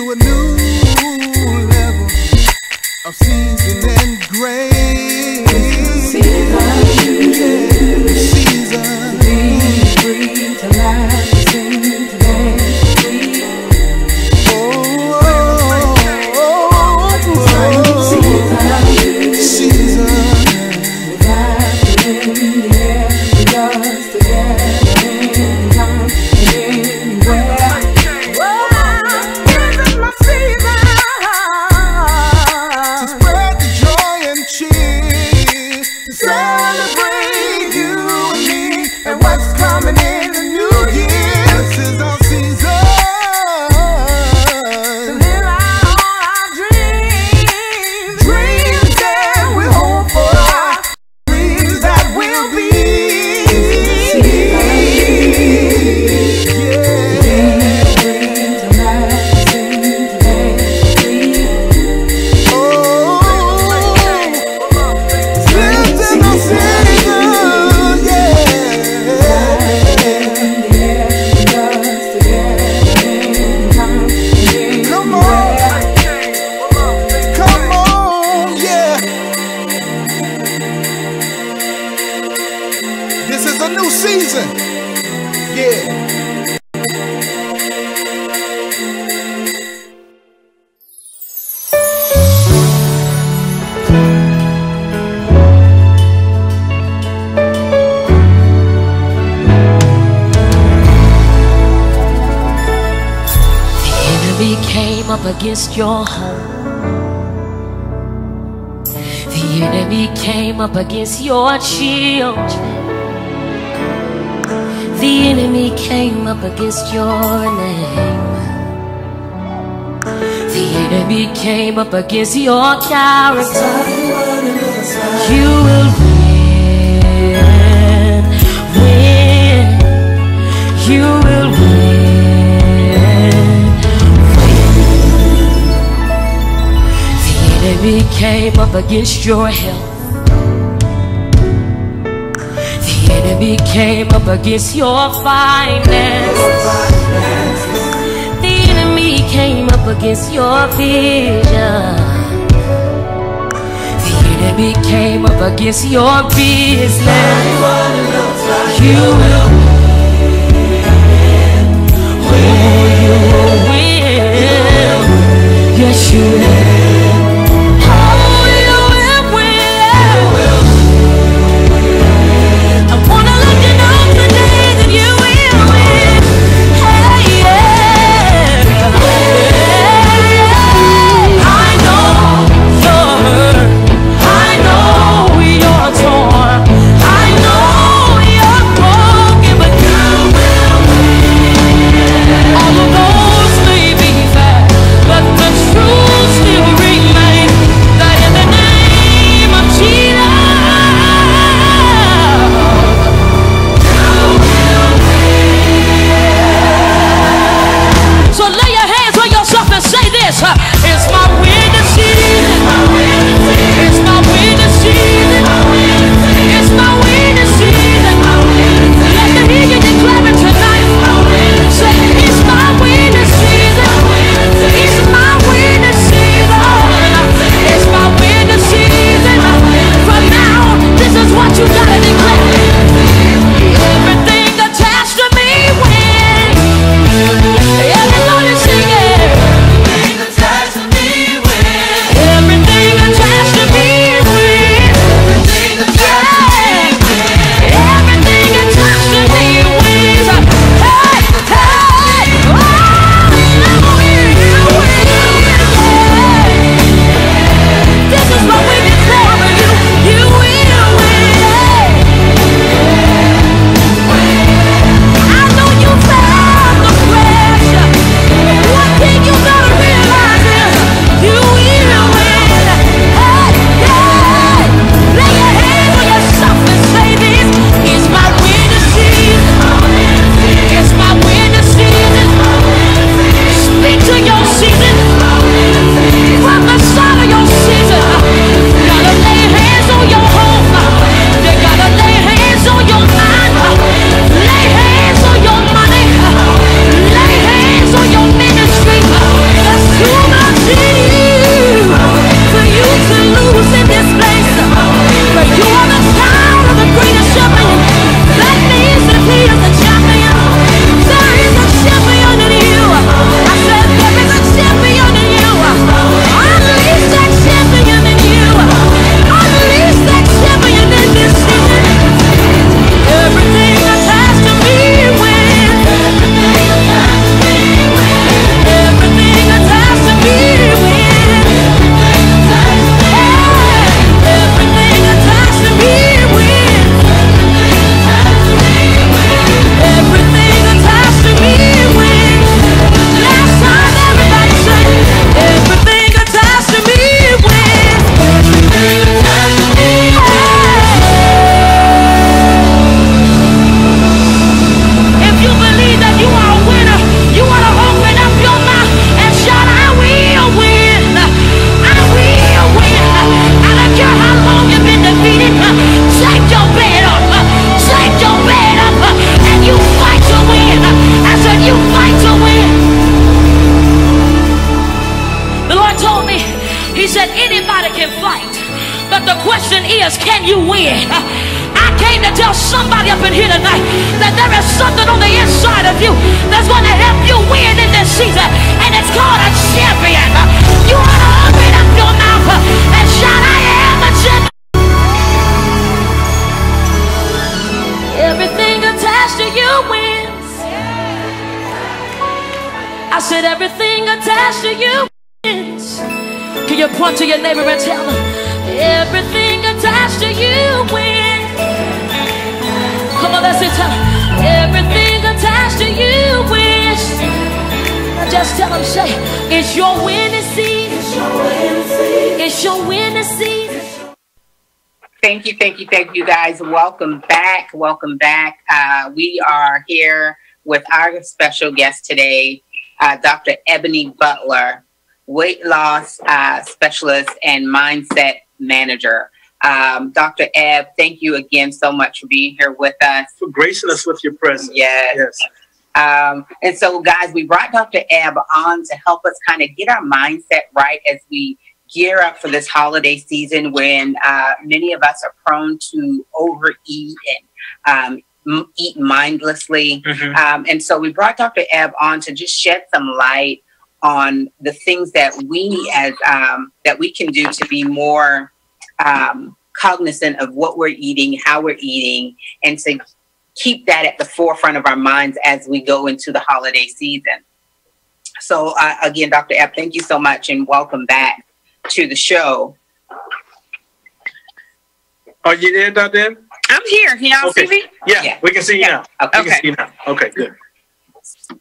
Against your home, the enemy came up against your children, the enemy came up against your name, the enemy came up against your character. You will win, you will win. The enemy came up against your health. The enemy came up against your finances. The enemy came up against your vision. The enemy came up against your business. You will win. Oh, you will win. Yes, you will. But you win. I came to tell somebody up in here tonight that there is something on the inside of you that's going to help you win in this season, and it's called a champion. You ought to open up your mouth and shout, I am a champion. Everything attached to you wins. I said everything attached to you wins. Can you point to your neighbor and tell them, everything attached to you wins. Come on, let's say, tell them, everything attached to you wins. Just tell them, say, it's your winning season. It's your winning season. It's your winning season. Thank you, guys. Welcome back. We are here with our special guest today, Dr. Ebony Butler, weight loss specialist and mindset manager. Dr. Eb, thank you again so much for being here with us. For gracing us with your presence. Yes. And so, guys, we brought Dr. Eb on to help us kind of get our mindset right as we gear up for this holiday season when many of us are prone to overeat and eat mindlessly. And so we brought Dr. Eb on to just shed some light on the things that we as that we can do to be more cognizant of what we're eating, how we're eating, and to keep that at the forefront of our minds as we go into the holiday season. So again, Dr. Eb, thank you so much and welcome back to the show. Are you there, Dr. Eb? I'm here. Can y'all see me? Yeah, we can see you now. Okay. We can see you now. Okay, good.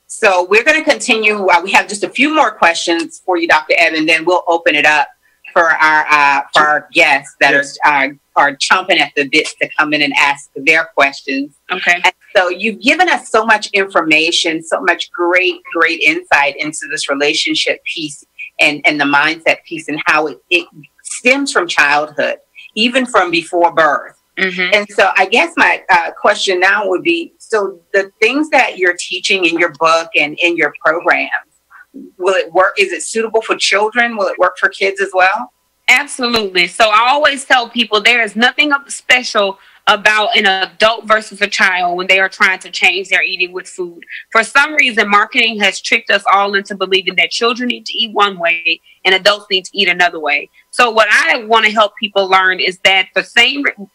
So we're going to continue. We have just a few more questions for you, Dr. Eb, and then we'll open it up for our guests that are chomping at the bits to come in and ask their questions. Okay. And so you've given us so much information, so much great insight into this relationship piece and the mindset piece and how it stems from childhood, even from before birth. And so I guess my question now would be, so the things that you're teaching in your book and in your programs, will it work? Is it suitable for children? Will it work for kids as well? Absolutely. So I always tell people there is nothing special about an adult versus a child when they are trying to change their eating with food. For some reason, marketing has tricked us all into believing that children need to eat one way and adults need to eat another way. So what I want to help people learn is that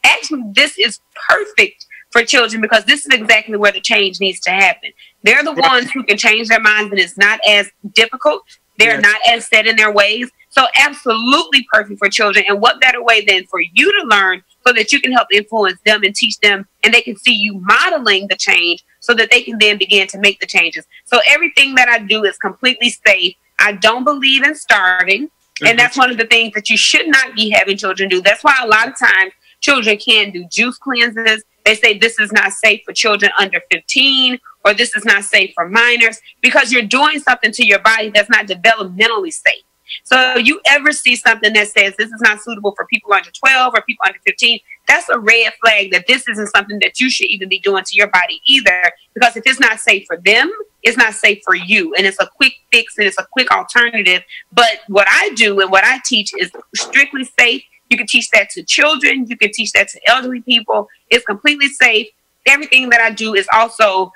actually this is perfect for children because this is exactly where the change needs to happen. They're the ones who can change their minds and it's not as difficult. They're not as set in their ways. So absolutely perfect for children. And what better way than for you to learn so that you can help influence them and teach them and they can see you modeling the change so that they can then begin to make the changes. So everything that I do is completely safe. I don't believe in starving. And that's one of the things that you should not be having children do. That's why a lot of times children can do juice cleanses. They say this is not safe for children under 15 or this is not safe for minors because you're doing something to your body that's not developmentally safe. So you ever see something that says this is not suitable for people under 12 or people under 15, that's a red flag that this isn't something that you should even be doing to your body either. Because if it's not safe for them, it's not safe for you. And it's a quick fix and it's a quick alternative. But what I do and what I teach is strictly safe. You can teach that to children. You can teach that to elderly people. It's completely safe. Everything that I do is also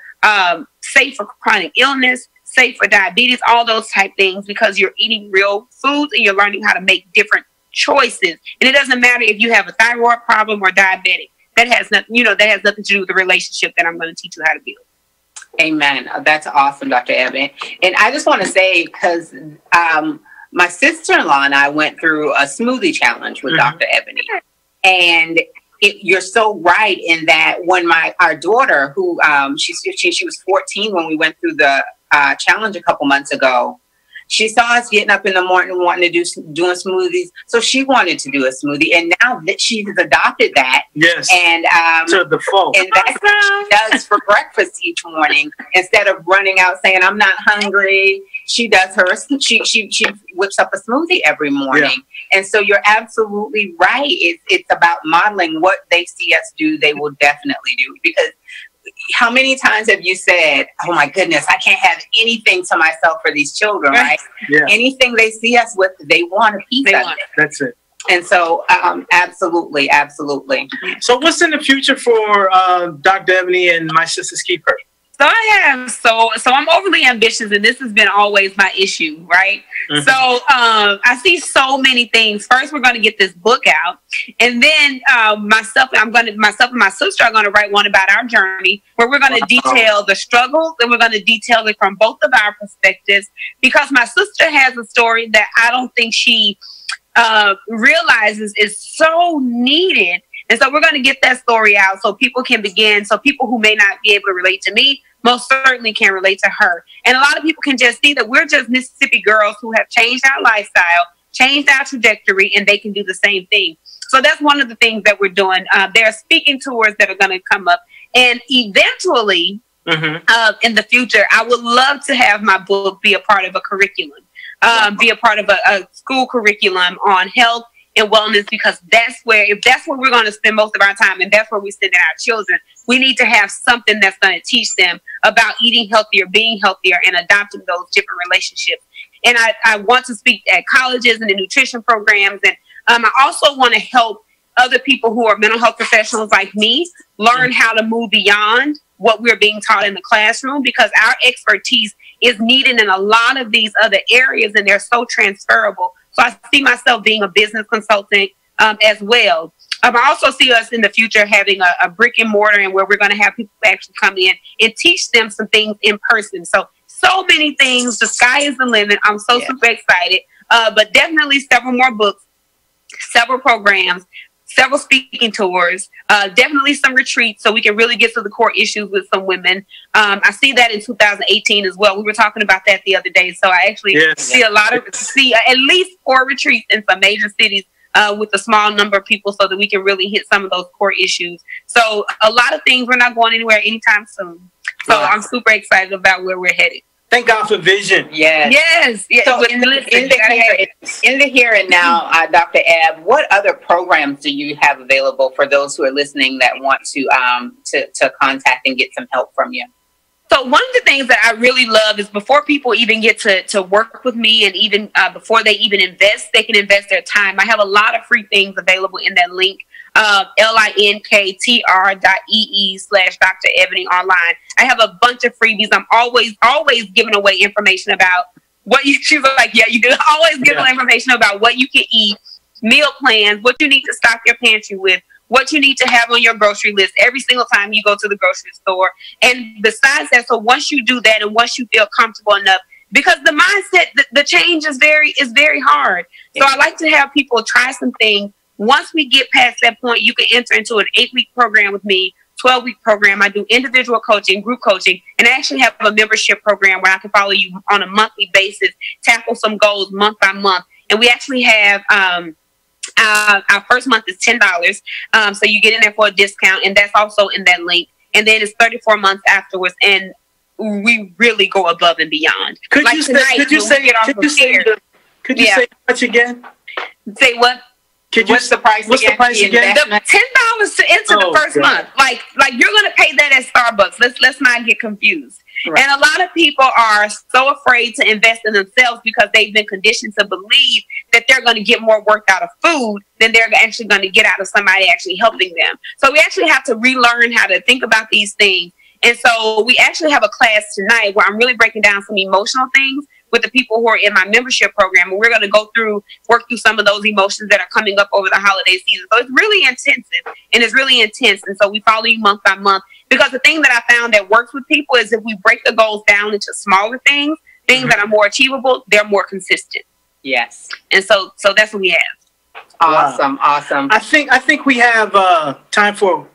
safe for chronic illness, safe for diabetes, all those type things, because you're eating real foods and you're learning how to make different choices. And it doesn't matter if you have a thyroid problem or diabetic. That has nothing, that has nothing to do with the relationship that I'm going to teach you how to build. Amen. That's awesome, Dr. Evan. And I just want to say, because my sister-in-law and I went through a smoothie challenge with Dr. Ebony. And you're so right in that when our daughter, who she's 15, she was 14 when we went through the challenge a couple months ago. She saw us getting up in the morning wanting to doing smoothies, so she wanted to do a smoothie, and now that she's adopted that, and to the default, and that's what she does for breakfast each morning. Instead of running out saying I'm not hungry, she does she whips up a smoothie every morning. And so you're absolutely right. It's about modeling what they see us do. They will definitely do, because how many times have you said, oh my goodness, I can't have anything to myself for these children, right? Anything they see us with, they want a piece of it. That's it. And so, absolutely, absolutely. So what's in the future for Dr. Ebony and My Sister's Keeper? So so I'm overly ambitious, and this has been always my issue, right? Mm-hmm. So I see so many things. First, we're going to get this book out, and then myself and my sister are going to write one about our journey, where we're going to detail the struggles, and we're going to detail it from both of our perspectives, because my sister has a story that I don't think she realizes is so needed. And so we're going to get that story out so people can begin, so people who may not be able to relate to me most certainly can relate to her. And a lot of people can just see that we're just Mississippi girls who have changed our lifestyle, changed our trajectory, and they can do the same thing. So that's one of the things that we're doing. There are speaking tours that are going to come up. And eventually, in the future, I would love to have my book be a part of a curriculum, be a part of a school curriculum on health and wellness, because if that's where we're going to spend most of our time, and that's where we send our children, we need to have something that's going to teach them about eating healthier, being healthier, and adopting those different relationships. And I want to speak at colleges and the nutrition programs, and I also want to help other people who are mental health professionals like me learn how to move beyond what we're being taught in the classroom, because our expertise is needed in a lot of these other areas, and they're so transferable. So I see myself being a business consultant as well. I also see us in the future having a brick and mortar, and where we're going to have people actually come in and teach them some things in person. So many things. The sky is the limit. I'm super excited. But definitely several more books, several programs, several speaking tours, definitely some retreats, so we can really get to the core issues with some women. I see that in 2018 as well. We were talking about that the other day. So I actually see at least 4 retreats in some major cities with a small number of people, so that we can really hit some of those core issues. So a lot of things, we're not going anywhere anytime soon. So I'm super excited about where we're headed. Thank God for vision. Yes. So in the here and now, Dr. Ebb, what other programs do you have available for those who are listening that want to contact and get some help from you? So one of the things that I really love is, before people even get to work with me, and even before they even invest, they can invest their time. I have a lot of free things available in that link. linktr.ee/Dr. Ebony online. I have a bunch of freebies. I'm always giving away information about what you, she's like, yeah, you do always give information about what you can eat, meal plans, what you need to stock your pantry with, what you need to have on your grocery list every single time you go to the grocery store. And besides that, so once you do that, and once you feel comfortable enough, because the mindset, the change is very hard. So I like to have people try some things. Once we get past that point, you can enter into an 8-week program with me, 12-week program. I do individual coaching, group coaching, and I actually have a membership program where I can follow you on a monthly basis, tackle some goals month by month. And we actually have our first month is $10. So you get in there for a discount, and that's also in that link. And then it's 34 months afterwards, and we really go above and beyond. Could you say how much again? Say what? What's the price again? The $10 to enter the first month. Like you're gonna pay that at Starbucks. Let's not get confused. Right. And a lot of people are so afraid to invest in themselves because they've been conditioned to believe that they're going to get more worth out of food than they're actually going to get out of somebody actually helping them. So we actually have to relearn how to think about these things. And so we actually have a class tonight where I'm really breaking down some emotional things with the people who are in my membership program. And we're going to work through some of those emotions that are coming up over the holiday season. So it's really intensive, and it's really intense. And so we follow you month by month, because the thing that I found that works with people is if we break the goals down into smaller things that are more achievable, they're more consistent. Yes. And so that's what we have. Awesome. Wow. Awesome. I think we have time for.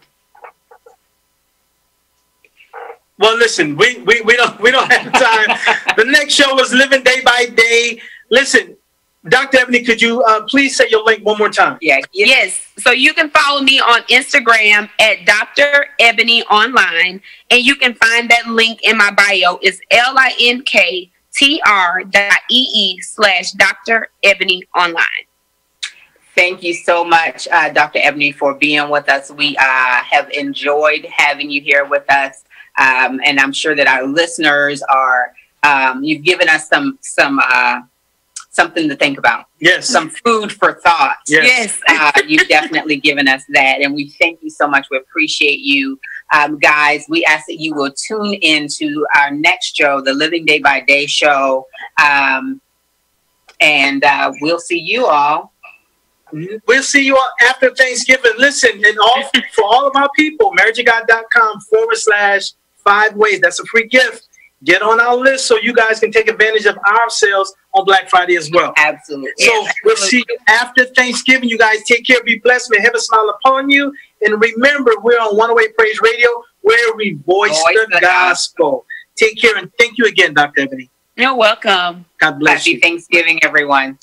Well, listen, we don't have time. The next show is Living Day by Day. Listen, Dr. Ebony, could you please say your link one more time? Yeah. Yes. So you can follow me on Instagram at Dr. Ebony Online, and you can find that link in my bio. It's linktr.ee/Dr. Ebony Online. Thank you so much, Dr. Ebony, for being with us. We have enjoyed having you here with us. And I'm sure that our listeners are, you've given us some something to think about. Yes. Some food for thought. Yes. You've definitely given us that. And we thank you so much. We appreciate you. Guys, we ask that you will tune into our next show, the Living Day by Day show. And we'll see you all. We'll see you all after Thanksgiving. Listen, and for all of our people, marriageofgod.com/5 ways. That's a free gift. Get on our list so you guys can take advantage of our sales on Black Friday as well. Absolutely. So we'll see you after Thanksgiving. You guys take care, be blessed, may heaven smile upon you. And remember, we're on One Away Praise Radio, where we voice the gospel. Take care, and thank you again, Dr. Ebony. You're welcome. God bless you. Happy Thanksgiving, everyone.